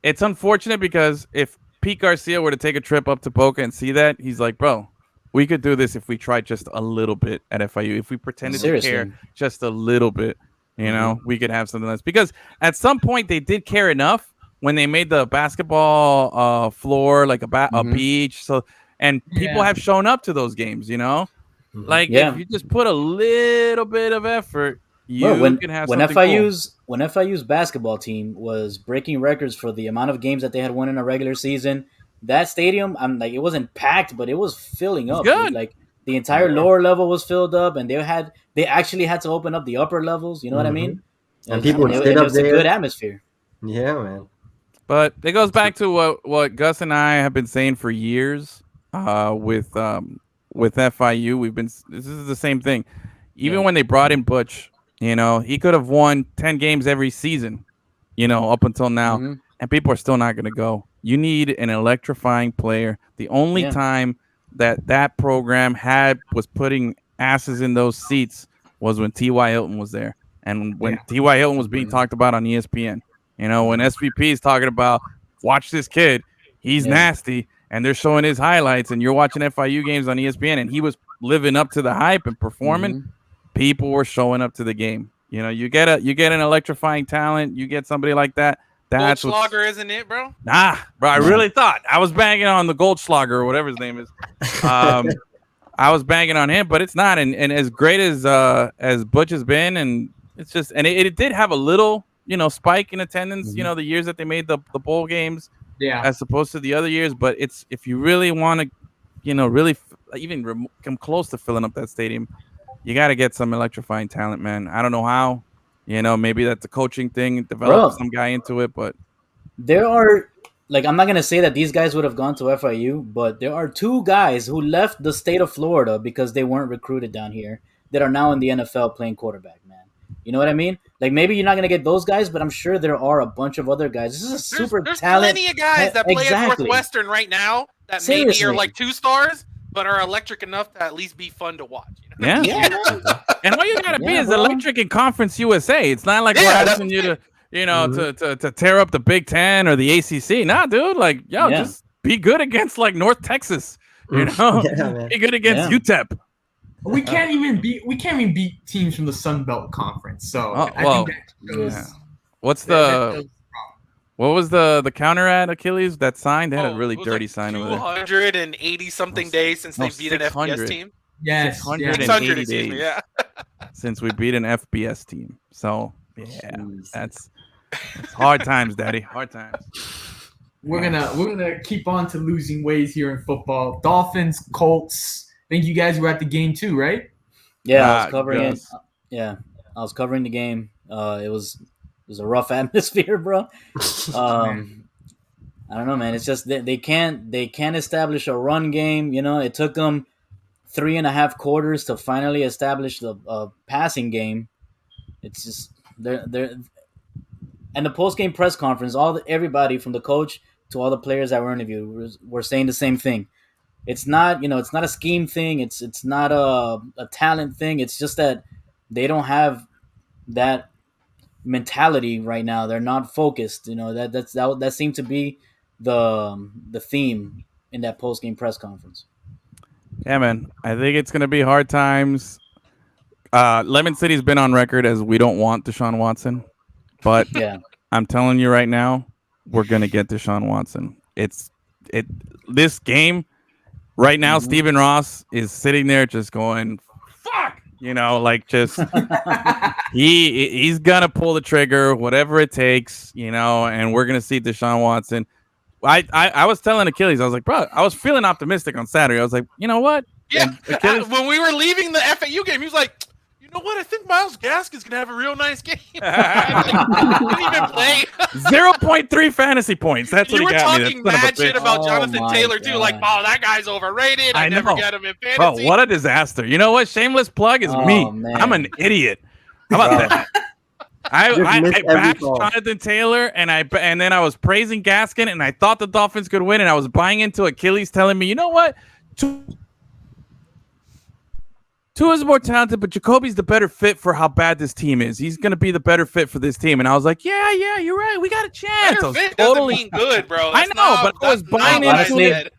It's unfortunate because if Pete Garcia were to take a trip up to Boca and see that, he's like, bro, we could do this if we tried just a little bit at FIU. If we pretended to care just a little bit, you know, we could have something else. Because at some point they did care enough when they made the basketball floor like a beach. So and people have shown up to those games, you know. Like if you just put a little bit of effort, you can have something cool. When FIU's basketball team was breaking records for the amount of games that they had won in a regular season, that stadium, it wasn't packed, but it was filling up. Good. Like the entire lower level was filled up, and they actually had to open up the upper levels. You know what I mean? And people would sit it up was there. a good atmosphere. Yeah, man. But it goes back to what Gus and I have been saying for years with FIU. This is the same thing. Even when they brought in Butch, you know, he could have won 10 games every season, you know, up until now, and people are still not going to go. You need an electrifying player. The only time that program was putting asses in those seats was when T.Y. Hilton was there. And when T.Y. Hilton was being talked about on ESPN, you know, when SVP is talking about, watch this kid, he's nasty, and they're showing his highlights, and you're watching FIU games on ESPN, and he was living up to the hype and performing, people were showing up to the game. You know, you get an electrifying talent, you get somebody like that. That's Goldschlager, isn't it, bro? Nah, bro. I really thought I was banging on the Goldschlager or whatever his name is. I was banging on him, but it's not. And as great as Butch has been, and it's just, and it did have a little, you know, spike in attendance. You know, the years that they made the bowl games, as opposed to the other years. But it's, if you really want to, you know, really even come close to filling up that stadium, you got to get some electrifying talent, man. I don't know how. You know, maybe that's a coaching thing, develop some guy into it, but there are, like, I'm not going to say that these guys would have gone to FIU, but there are two guys who left the state of Florida because they weren't recruited down here that are now in the NFL playing quarterback, man. You know what I mean? Like, maybe you're not going to get those guys, but I'm sure there are a bunch of other guys. This is a super there's talent. There's plenty of guys that play at Northwestern right now that maybe are like 2 stars, but are electric enough to at least be fun to watch. You know? And all you gotta be is electric in Conference USA. It's not like we're asking you to, you know, to tear up the Big Ten or the ACC. Nah, dude, like, just be good against like North Texas. You know, be good against UTEP. We can't even beat teams from the Sun Belt Conference. So I think that shows. What's what was the counter at Achilles? That sign? They had a really dirty sign over there. 280 something days since they beat an FBS team. Yes, 680 days since we beat an FBS team. So that's hard times, Daddy. Hard times. We're gonna keep on to losing ways here in football. Dolphins, Colts. I think you guys were at the game too, right? Yeah, I was covering it. Yeah, I was covering the game. It was a rough atmosphere, bro. I don't know, man. It's just they can't establish a run game. You know, it took them 3.5 quarters to finally establish the passing game. It's just they're and the post game press conference. Everybody from the coach to all the players that were interviewed were saying the same thing. It's not, it's not a scheme thing. It's not a talent thing. It's just that they don't have that mentality right now. They're not focused. That seemed to be the theme in that post game press conference. Yeah, man. I think it's gonna be hard times. Lemon City's been on record as we don't want Deshaun Watson, but Yeah, I'm telling you right now, we're gonna get Deshaun Watson. This game right now. Stephen Ross is sitting there just going, "Fuck," just he's gonna pull the trigger, whatever it takes, and we're gonna see Deshaun Watson. I was telling Achilles, I was like, bro, I was feeling optimistic on Saturday. I was like, you know what? Yeah, when we were leaving the FAU game, he was like, you know what? I think Myles Gaskin's going to have a real nice game. He didn't even play. 0.3 fantasy points. That's what you he were got me. talking mad shit about Jonathan Taylor, too. God. Like, oh, that guy's overrated. I never get him in fantasy. Bro, what a disaster. You know what? Shameless plug is me. Man. I'm an idiot. How about that? I backed Jonathan Taylor, and then I was praising Gaskin, and I thought the Dolphins could win, and I was buying into Achilles telling me, you know what? Tua's more talented, but Jacoby's the better fit for how bad this team is. He's going to be the better fit for this team. And I was like, yeah, you're right. We got a chance. Better fit doesn't mean good, bro. I know, but I was buying into it.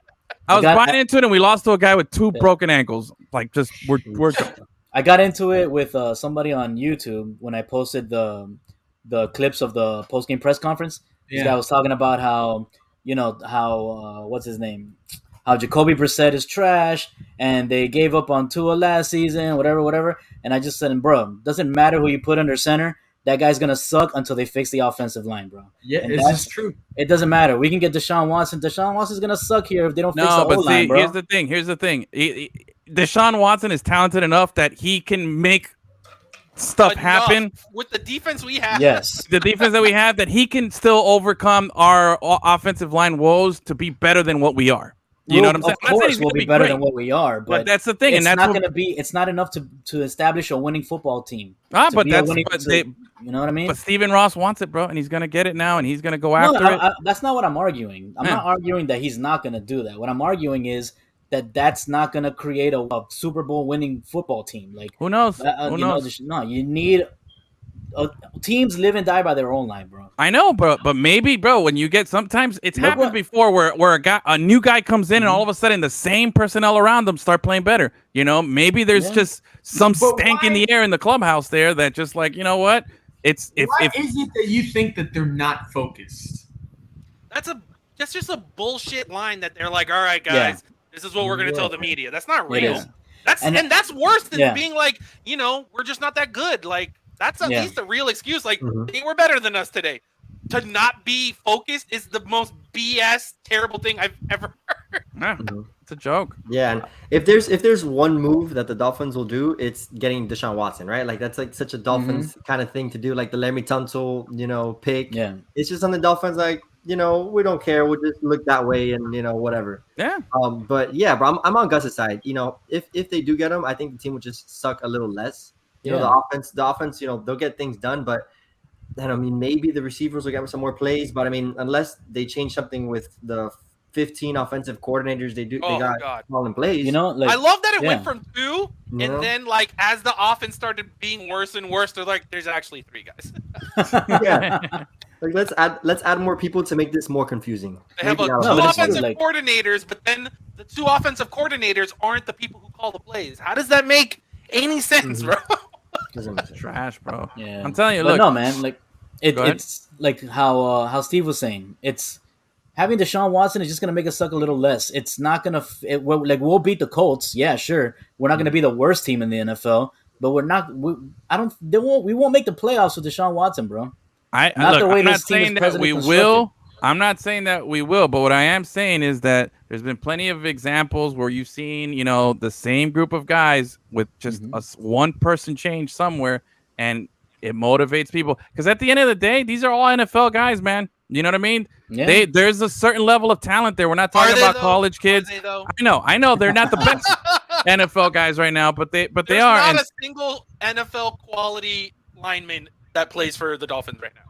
I was buying into it, and we lost to a guy with two broken ankles. Like, just we're I got into it with somebody on YouTube when I posted the clips of the post game press conference. This guy was talking about how what's his name? How Jacoby Brissett is trash, and they gave up on Tua last season, whatever. And I just said, bro, doesn't matter who you put under center. That guy's gonna suck until they fix the offensive line, bro. Yeah, it's just true. It doesn't matter. We can get Deshaun Watson. Deshaun Watson's gonna suck here if they don't fix the O-line, bro. Here's the thing. Deshaun Watson is talented enough that he can make stuff happen with the defense we have. Yes, the defense that we have, that he can still overcome our offensive line woes to be better than what we are. You know what I'm saying? Of course, we'll be better than what we are, but that's the thing, and that's not going to be. It's not enough to establish a winning football team. You know what I mean? But Stephen Ross wants it, bro, and he's going to get it now, and he's going to go after it. That's not what I'm arguing. I'm not arguing that he's not going to do that. What I'm arguing is that's not going to create a Super Bowl winning football team. Like, who knows? Who knows? No, you need. Teams live and die by their own line, bro. I know, but maybe, bro, when you get, sometimes it's happened before where a new guy comes in and all of a sudden the same personnel around them start playing better. Maybe there's just some stank in the air in the clubhouse there that just like, you know what? Why is it that you think that they're not focused? That's just a bullshit line that they're like, all right, guys, this is what we're gonna tell the media. That's not real. That's worse than being like, we're just not that good. Like, that's at least a real excuse. Like, they were better than us today. To not be focused is the most BS, terrible thing I've ever heard. Yeah, it's a joke. Yeah, and if there's one move that the Dolphins will do, it's getting Deshaun Watson, right? Like, that's like such a Dolphins kind of thing to do, like the Laremy Tunsil, pick. Yeah, it's just on the Dolphins, like, we don't care. We'll just look that way and whatever. Yeah. But yeah, bro, I'm on Gus's side. If they do get him, I think the team will just suck a little less. The offense, they'll get things done, but then, maybe the receivers will get some more plays, but unless they change something with the 15 offensive coordinators they got calling plays. I love that it went from 2, and then like as the offense started being worse and worse, they're like, there's actually 3 guys. Yeah. Like, let's add more people to make this more confusing. They have 2 offensive coordinators, but then the 2 offensive coordinators aren't the people who call the plays. How does that make any sense, bro? Trash, bro. Yeah, I'm telling you. But look, no, man. Like it's like how Steve was saying. It's having Deshaun Watson is just gonna make us suck a little less. It's not gonna. We'll beat the Colts. Yeah, sure. We're not gonna be the worst team in the NFL, but we're not. We won't make the playoffs with Deshaun Watson, bro. I'm not saying that we will. I'm not saying that we will, but what I am saying is that there's been plenty of examples where you've seen, the same group of guys with just one person change somewhere, and it motivates people. Because at the end of the day, these are all NFL guys, man. You know what I mean? Yeah. There's a certain level of talent there. We're not talking about college kids. I know they're not the best NFL guys right now, but they are. There's not a single NFL quality lineman that plays for the Dolphins right now.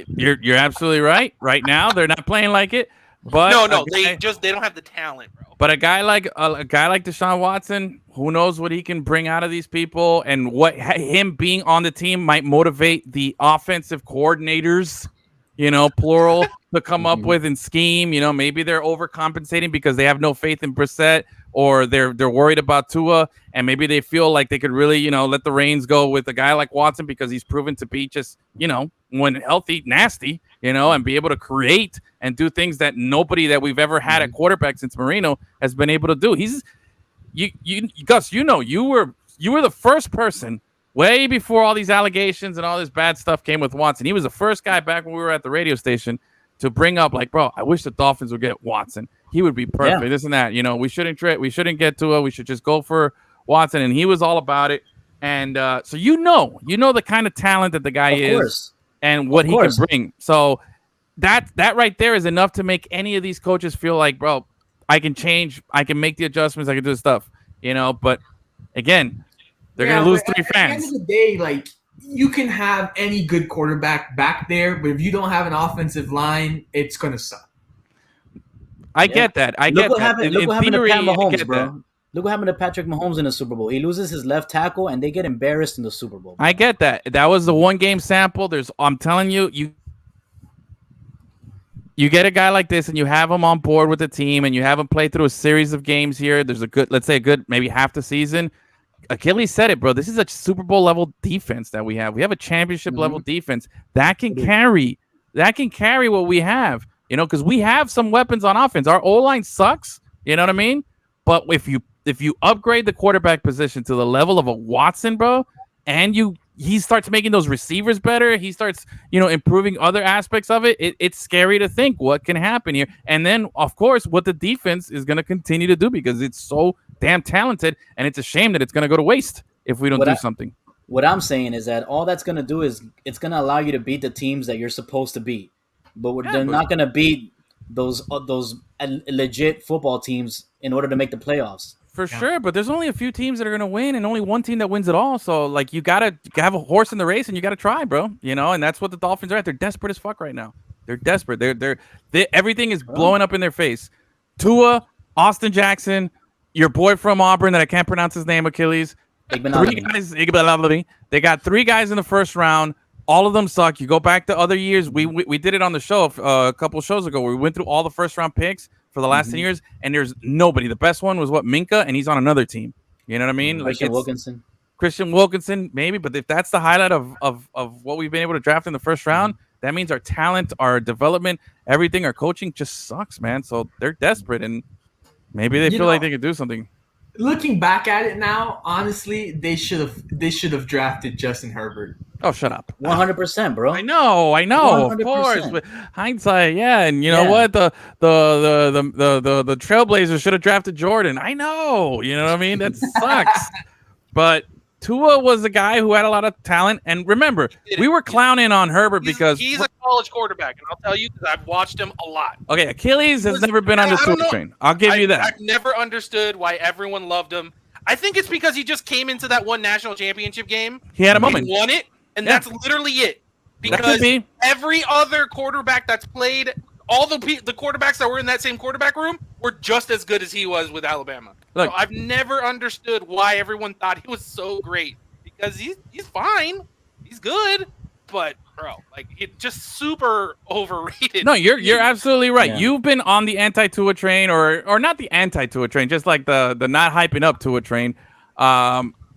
You're absolutely right. Right now, they're not playing like it. But they don't have the talent, bro. But a guy like Deshaun Watson, who knows what he can bring out of these people, and what him being on the team might motivate the offensive coordinators, plural, to come up with and scheme. Maybe they're overcompensating because they have no faith in Brissett, or they're worried about Tua, and maybe they feel like they could really, let the reins go with a guy like Watson because he's proven to be just, when healthy, nasty, and be able to create and do things that nobody that we've ever had at quarterback since Marino has been able to do. Gus, you were the first person way before all these allegations and all this bad stuff came with Watson. He was the first guy back when we were at the radio station to bring up, like, bro, I wish the Dolphins would get Watson. He would be perfect. Yeah. This and that. We shouldn't get to it. We should just go for Watson. And he was all about it. And so you know the kind of talent that the guy is and what he can bring. So that right there is enough to make any of these coaches feel like, bro, I can change, I can make the adjustments, I can do the stuff. But again, they're gonna lose 3 fans. At the end of the day, like, you can have any good quarterback back there, but if you don't have an offensive line, it's gonna suck. I get that. Look what happened to Pat Mahomes, bro. Look what happened to Patrick Mahomes in the Super Bowl. He loses his left tackle, and they get embarrassed in the Super Bowl. I get that. That was the 1-game sample. I'm telling you, you get a guy like this, and you have him on board with the team, and you have him play through a series of games here. There's let's say maybe half the season. Achilles said it, bro. This is a Super Bowl level defense that we have. We have a championship level defense that can carry what we have. Because we have some weapons on offense. Our O-line sucks. You know what I mean? But if you upgrade the quarterback position to the level of a Watson, bro, and he starts making those receivers better, he starts, improving other aspects of it, it's scary to think what can happen here. And then, of course, what the defense is going to continue to do, because it's so damn talented, and it's a shame that it's going to go to waste if we don't do something. What I'm saying is that all that's going to do is it's going to allow you to beat the teams that you're supposed to beat. But they're not going to beat those legit football teams in order to make the playoffs. For sure, but there's only a few teams that are going to win, and only one team that wins it all. So, like, you got to have a horse in the race, and you got to try, bro. And that's what the Dolphins are at. They're desperate as fuck right now. They're desperate. They everything is blowing up in their face. Tua, Austin Jackson, your boy from Auburn that I can't pronounce his name, Achilles. Igbenogany. They got 3 guys in the first round. All of them suck. You go back to other years. We did it on the show a couple of shows ago where we went through all the first-round picks for the last 10 years, and there's nobody. The best one was Minka, and he's on another team. You know what I mean? Christian Wilkinson, maybe. But if that's the highlight of what we've been able to draft in the first round, that means our talent, our development, everything, our coaching just sucks, man. So they're desperate, and maybe they feel like they could do something. Looking back at it now, honestly, they should have drafted Justin Herbert. Oh, shut up. 100%, bro. I know, 100%. Of course. But hindsight, and you know what? The Trailblazers should have drafted Jordan. I know. You know what I mean? That sucks. But Tua was a guy who had a lot of talent. And remember, we were clowning on Herbert because he's a college quarterback, and I'll tell you because I've watched him a lot. Okay, Achilles has never been on the Tua train. I'll give you that. I've never understood why everyone loved him. I think it's because he just came into that one national championship game. He had a moment. He won it. And that's literally it. Because every other quarterback that's played, all the quarterbacks that were in that same quarterback room were just as good as he was with Alabama. Look, so I've never understood why everyone thought he was so great. Because he's fine. He's good. But, bro, like, it's just super overrated. No, you're absolutely right. Yeah. You've been on the anti-Tua train, or not the anti-Tua train, just like the not hyping up Tua train.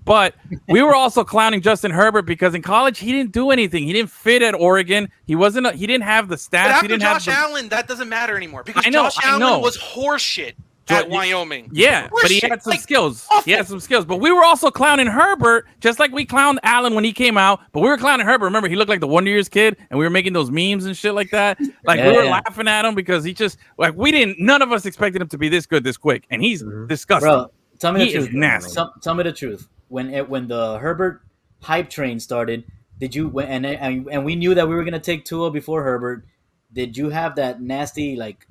But we were also clowning Justin Herbert because in college he didn't do anything. He didn't fit at Oregon. He didn't have the stats. But after he didn't Josh have Allen, that doesn't matter anymore because Josh Allen was horseshit at Wyoming. Yeah, but he had some skills. Awful. He had some skills. But we were also clowning Herbert just like we clowned Allen when he came out. But we were clowning Herbert. Remember, he looked like the Wonder Years kid, and we were making those memes and shit like that. Like we were laughing at him because he just none of us expected him to be this good this quick, and he's disgusting. Bro, tell me the truth. Nasty. Tell me the truth. When the Herbert hype train started, did you and we knew that we were gonna take Tua before Herbert? Did you have that nasty like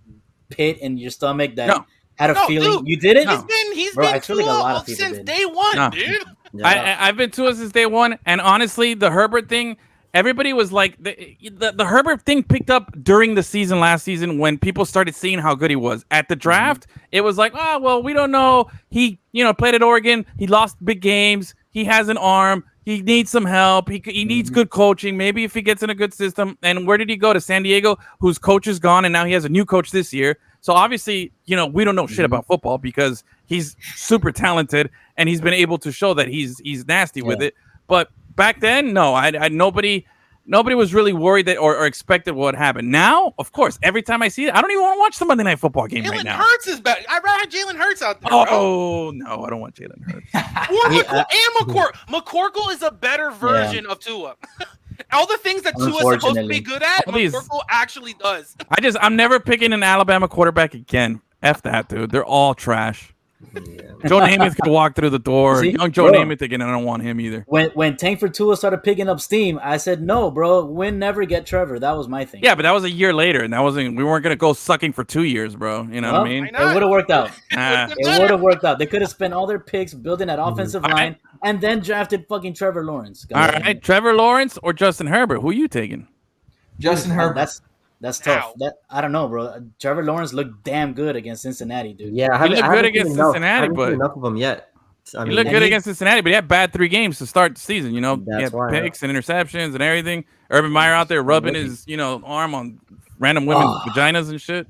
pit in your stomach that had a feeling? Dude, you did it? No. He's been Tua like a lot of people since day one, dude. Yeah. I've been Tua since day one, and honestly, the Herbert thing. everybody was like the Herbert thing picked up during the season last season when people started seeing how good he was. At the draft, it was like, oh, well, we don't know. He, played at Oregon. He lost big games. He has an arm. He needs some help. He needs good coaching. Maybe if he gets in a good system. And where did he go? To San Diego, whose coach is gone, and now he has a new coach this year. So obviously, we don't know shit about football because he's super talented and he's been able to show that he's nasty with it. But back then, no, nobody was really worried that or expected what would happen. Now, of course, every time I see it, I don't even want to watch the Monday Night Football game right now. Jalen Hurts is better. I'd rather have Jalen Hurts out there. Oh, no, I don't want Jalen Hurts. McCorkle is a better version of Tua. All the things that Tua is supposed to be good at, McCorkle actually does. I'm never picking an Alabama quarterback again. F that, dude. They're all trash. Yeah. Joe Namath's gonna walk through the door. Young Joe Namath again. I don't want him either. When Tank for Tua started picking up steam, I said, "No, bro, win never get Trevor." That was my thing. Yeah, but that was a year later, and we weren't gonna go sucking for 2 years, bro. You know what I mean? It would have worked out. It would have worked out. They could have spent all their picks building that offensive line and then drafted fucking Trevor Lawrence. All right, Trevor Lawrence or Justin Herbert? Who are you taking? Justin Herbert. That's tough. I don't know, bro. Trevor Lawrence looked damn good against Cincinnati, dude. Yeah, he looked good against Cincinnati, but enough of them yet. He looked good against Cincinnati, but he had bad 3 games to start the season. He had picks and interceptions and everything. Urban Meyer out there rubbing his arm on random women's vaginas and shit.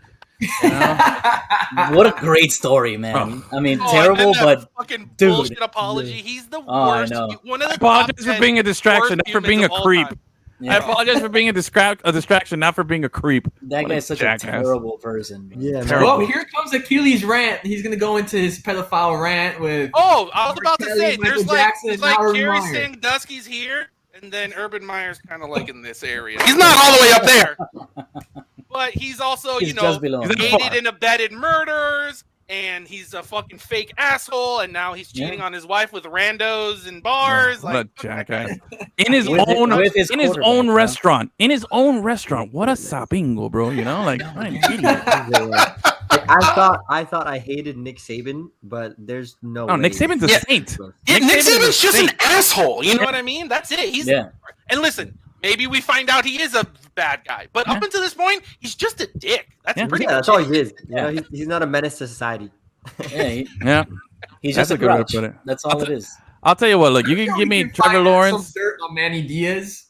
What a great story, man. I mean, terrible, but fucking bullshit apology. He's the worst. I know. One of the apologies for being a distraction, not for being a creep. Yeah. I apologize for being a distraction, not for being a creep. That guy's such a terrible person. Yeah. Well, here comes Achilles' rant. He's gonna go into his pedophile rant with. Oh, I was about to say, there's like Kerry Sandusky's here, and then Urban Meyer's kind of like in this area. He's not all the way up there, but he's also aided and abetted murders. And he's a fucking fake asshole, and now he's cheating on his wife with randos and bars. What a jackass! In his own restaurant. What a sapingo, bro! I'm an idiot. I thought I hated Nick Saban, but there's no. No, Nick Saban's a saint. Nick Saban's just an asshole. You know what I mean? That's it. And listen, maybe we find out he is a bad guy, but up until this point, he's just a dick. That's all he is. He's not a menace to society. He's just a grouch. That's all it is. I'll tell you what. Look, you can give me Trevor Lawrence. Some dirt on Manny Diaz.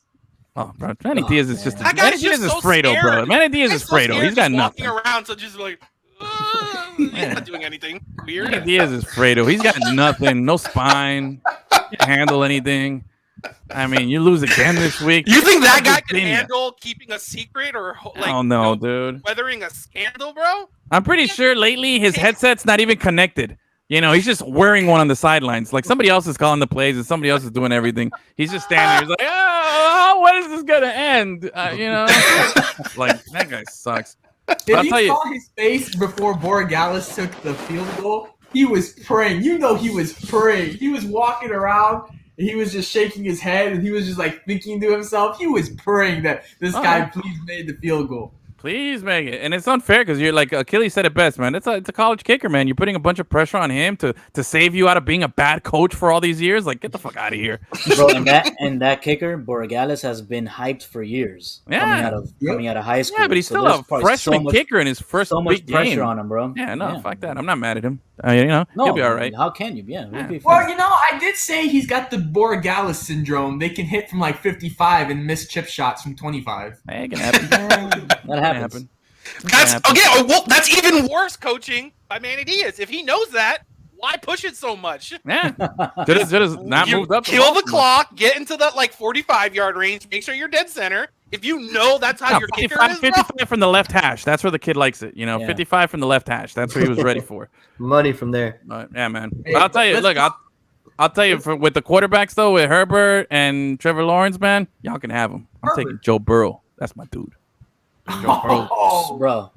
Oh, bro, Manny Diaz is just Manny Diaz is Fredo, bro. Manny Diaz is Fredo. He's got nothing. Walking around, so just like. He's not doing anything weird. Manny Diaz is Fredo. He's got nothing. No spine. Can't handle anything. I mean, you lose again this week. You think that guy can handle keeping a secret or dude, weathering a scandal, bro? I'm pretty sure lately his headset's not even connected. He's just wearing one on the sidelines. Like somebody else is calling the plays and somebody else is doing everything. He's just standing there. He's like, oh, when is this gonna end? Like that guy sucks. If you saw his face before Borregales took the field goal, he was praying. He was praying. He was walking around. He was just shaking his head, and he was just like thinking to himself. He was praying that this guy please made the field goal. Please make it. And it's unfair because you're like Achilles said it best, man. It's a college kicker, man. You're putting a bunch of pressure on him to save you out of being a bad coach for all these years. Like, get the fuck out of here. Bro, and that kicker, Borregales, has been hyped for years. Yeah. Coming out of high school. Yeah, but he's still a freshman kicker in his first big game. Pressure on him, bro. Yeah, fuck that. I'm not mad at him. He'll be all right. How can you? Yeah. Well, I did say he's got the Borregales syndrome. They can hit from like 55 and miss chip shots from 25. Hey, it can happen. That happen. That's even worse coaching by Manny Diaz. If he knows that, why push it so much? Yeah, just not moved up. Kill the clock, get into that 45-yard range. Make sure you're dead center. If you know that's how your kicker is, 55 from the left hash. That's where the kid likes it. 55 from the left hash. That's where he was ready for. Money from there. Yeah, man. But I'll tell you. Look, I'll tell you. With the quarterbacks though, with Herbert and Trevor Lawrence, man, y'all can have them. I'm taking Joe Burrow. That's my dude. Bro,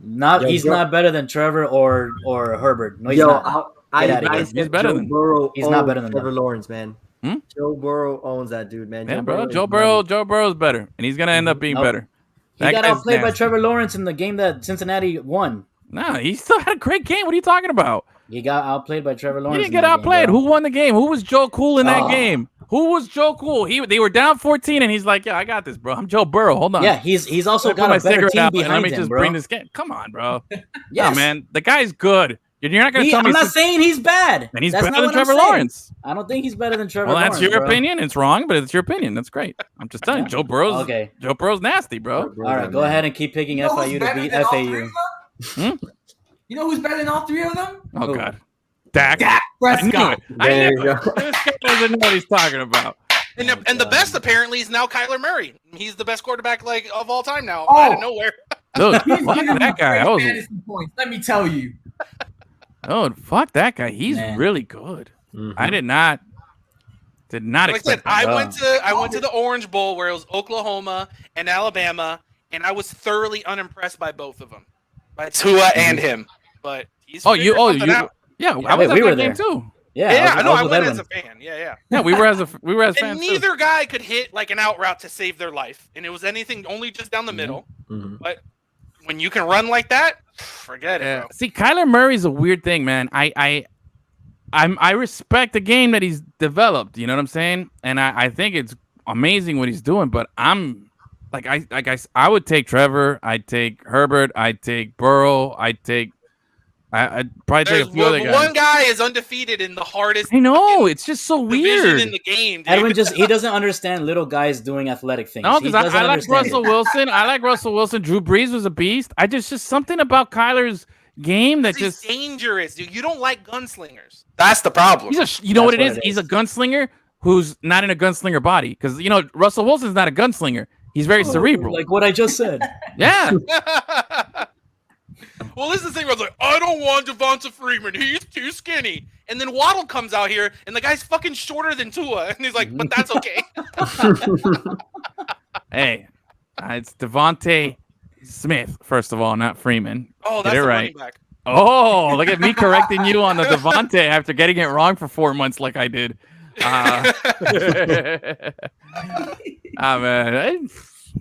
he's not better than Trevor or Herbert. No, he's not. He's better than Burrow. He's not better than Trevor Lawrence, man. Joe Burrow owns that dude, man. Yeah, bro. Joe Burrow's better, and he's gonna end up being better. He got outplayed by Trevor Lawrence in the game that Cincinnati won. Nah, he still had a great game. What are you talking about? He got outplayed by Trevor Lawrence. He didn't get outplayed. Who won the game? Who was Joe Cool in that game? Who was Joe Cool? They were down 14, and he's like, "Yeah, I got this, bro. I'm Joe Burrow. Hold on." Yeah, he's also got a better team behind let me him, just bro. bring this game. Come on, bro. Yes, no, man. The guy's good. You're not going to tell me. I'm not saying he's bad. And he's better than Trevor Lawrence. I don't think he's better than Trevor Lawrence. Lawrence. Well, that's your bro. opinion. It's wrong, but it's your opinion. That's great. I'm just telling you, Joe Burrow's okay. Joe Burrow's nasty, bro. All right, go ahead and keep picking FIU to beat FAU. You know who's better than all three of them? Oh God, Dak Prescott. I knew it. This guy doesn't know what he's talking about. And the best apparently is now Kyler Murray. He's the best quarterback of all time now, out of nowhere. Dude, fuck that guy. Points, let me tell you. Oh, fuck that guy. He's really good. Mm-hmm. I did not expect that. I went to the Orange Bowl where it was Oklahoma and Alabama, and I was thoroughly unimpressed by both of them, by Tua and him. But he's I was at that game too. Yeah, I went as a fan. Yeah, we were as fans. And neither guy could hit like an out route to save their life, and it was anything only just down the middle. Mm-hmm. But when you can run like that, forget it. Bro. See, Kyler Murray's a weird thing, man. I respect the game that he's developed. You know what I'm saying? And I think it's amazing what he's doing. But I'm I would take Trevor. I'd take Herbert. I'd take Burrow. I'd probably take a few other guys. One guy is undefeated in the hardest. I know, it's just so weird in the game. Dude. Edwin he doesn't understand little guys doing athletic things. No, because I like Russell Wilson. I like Russell Wilson. Drew Brees was a beast. Just something about Kyler's game that he's dangerous, dude. You don't like gunslingers. That's the problem. You know what it is? He's a gunslinger who's not in a gunslinger body. Because Russell Wilson's not a gunslinger. He's very cerebral. Like what I just said. Yeah. Well, this is the thing where I was like, I don't want Devonta Freeman. He's too skinny. And then Waddle comes out here, and the guy's fucking shorter than Tua. And he's like, but that's okay. Hey, it's Devontae Smith, first of all, not Freeman. Oh, that's the running back. Oh, look at me correcting you on the Devontae after getting it wrong for 4 months like I did. Man. I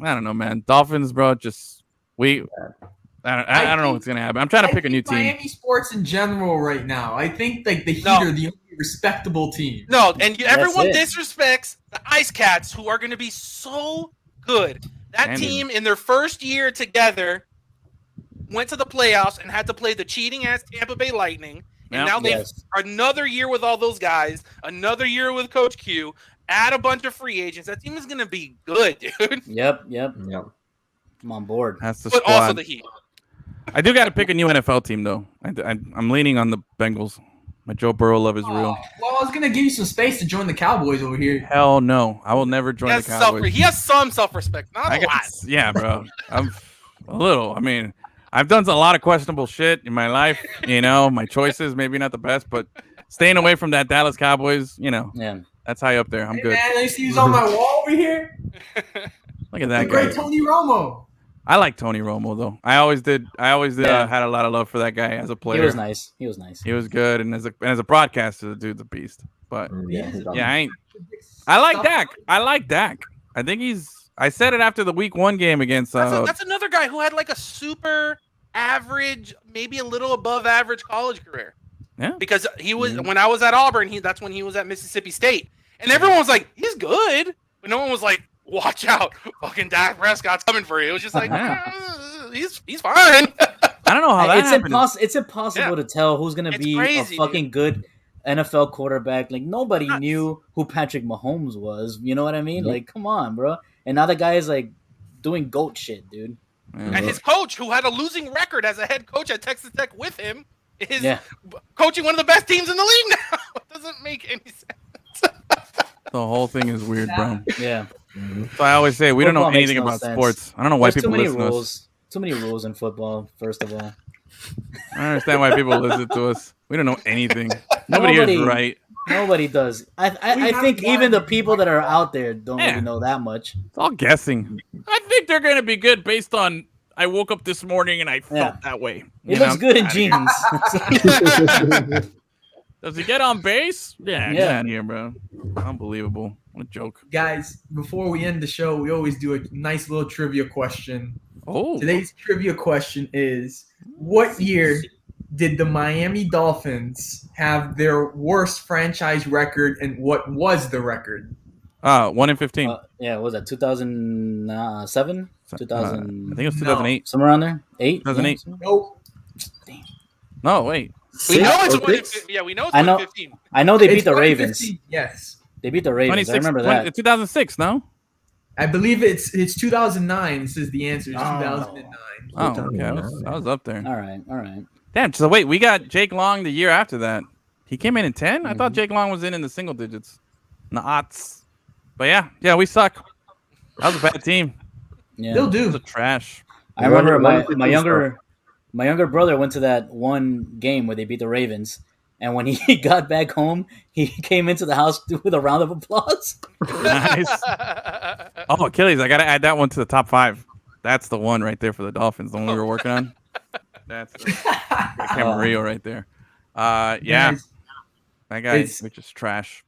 don't know, man. Dolphins, bro, I don't know what's gonna happen. I'm trying to pick a new team. Miami sports in general right now. I think the Heat are the only respectable team. No, and everyone disrespects the Ice Cats, who are going to be so good. That team in their first year together went to the playoffs and had to play the cheating ass Tampa Bay Lightning. And now they've another year with all those guys, another year with Coach Q, add a bunch of free agents. That team is going to be good, dude. Yep. I'm on board. That's the but squad. Also the Heat. I do got to pick a new NFL team, though. I'm leaning on the Bengals. My Joe Burrow love is real. Well, I was going to give you some space to join the Cowboys over here. Hell no. I will never join the Cowboys. He has some self-respect. Not a lot. Yeah, bro. I'm a little. I mean, I've done a lot of questionable shit in my life. My choices, maybe not the best, but staying away from that Dallas Cowboys, that's high up there. I'm good. Man, I see he's on my wall over here. Look at that guy. Great Tony Romo. I like Tony Romo though. I always did. Had a lot of love for that guy as a player. He was nice. He was good, and as a broadcaster, the dude's a beast. But I like Dak. I think I said it after the Week 1 game against. That's another guy who had like a super average, maybe a little above average college career. Yeah. Because he was when I was at Auburn. That's when he was at Mississippi State, and everyone was like, "He's good," but no one was like, watch out, fucking Dak Prescott's coming for you. It was just like, he's fine. I don't know how that happened. It's impossible to tell who's going to be crazy, a fucking good NFL quarterback. Like, nobody knew who Patrick Mahomes was. You know what I mean? Like, come on, bro. And now the guy is, like, doing GOAT shit, dude. And his coach, who had a losing record as a head coach at Texas Tech with him, is coaching one of the best teams in the league now. It doesn't make any sense. The whole thing is weird, bro. Yeah. So I always say we don't know anything about sports. I don't know why people listen to us. Too many rules in football, first of all. I don't understand why people listen to us. We don't know anything. Nobody here is right. Nobody does. I think even the people that are out there don't really know that much. It's all guessing. I think they're going to be good based on I woke up this morning and I felt that way. It looks good in jeans. Does he get on base? Yeah, get out of here, bro. Unbelievable. What a joke. Guys, before we end the show, we always do a nice little trivia question. Oh. Today's trivia question is, what year did the Miami Dolphins have their worst franchise record, and what was the record? 1 in 15. Yeah, what was that 2007? 2000. I think it was 2008. Somewhere around there. 8. 2008. Yeah, Nope. damn. No, wait. We know it's 6 or 6? Yeah, we know it's I know. 115. I know they beat It's the 2015, Ravens. Yes. They beat the Ravens. I remember that. 2006, no? I believe it's 2009. This is the answer. It's 2009. Oh, okay. I was up there. All right. Damn. So wait, we got Jake Long the year after that. He came in 10? I thought Jake Long was in the single digits. In the aughts. But yeah, we suck. That was a bad team. Yeah. They'll It do. was a trash. I remember my younger. younger brother went to that one game where they beat the Ravens, and when he got back home, he came into the house with a round of applause. Nice. Oh, Achilles, I gotta add that one to the top 5. That's the one right there for the Dolphins, the one we were working on. That's Camarillo right there. Yeah. Guys, That guy is just trash.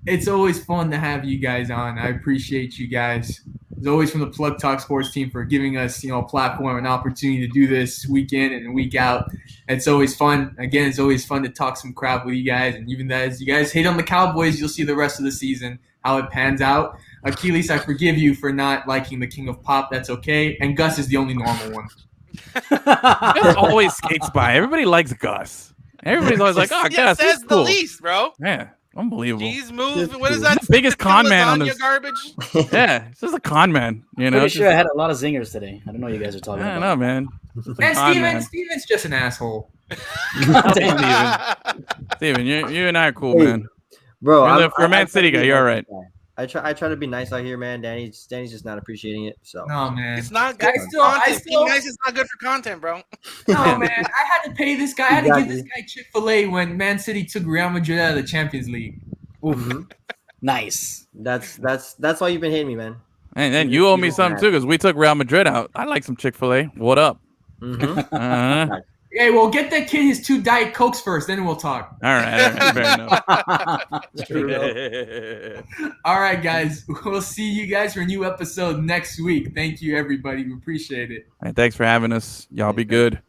it's always fun to have you guys on. I appreciate you guys. As always, from the Plug Talk Sports team for giving us, a platform and opportunity to do this week in and week out. It's always fun. Again, it's always fun to talk some crap with you guys. And even as you guys hate on the Cowboys, you'll see the rest of the season how it pans out. Achilles, I forgive you for not liking the King of Pop. That's okay. And Gus is the only normal one. Gus always skates by. Everybody likes Gus. Everybody's always like, "Oh, Gus, says he's cool." the least, bro. Yeah, unbelievable. He's moved. What is that? He's the biggest con man on lasagna this. garbage. Yeah, he's just a con man. Pretty sure I had a lot of zingers today. I don't know what you guys are talking I about. don't know, man. And Steven's just an asshole. Steven, you and I are cool, man. Bro, You're a Man City guy. You're all right. I try to be nice out here, man. Danny's just not appreciating it. So No, man. It's not good for content. Being nice is not good for content, bro. No, man. I had to pay this guy. I had to give this guy Chick-fil-A when Man City took Real Madrid out of the Champions League. Nice. that's why you've been hating me, man. And then you owe me something too, because we took Real Madrid out. I like some Chick-fil-A. What up? Hey, well, get that kid his 2 Diet Cokes first, then we'll talk. All right, fair enough. All right, guys. We'll see you guys for a new episode next week. Thank you, everybody. We appreciate it. All right, thanks for having us. Y'all be good.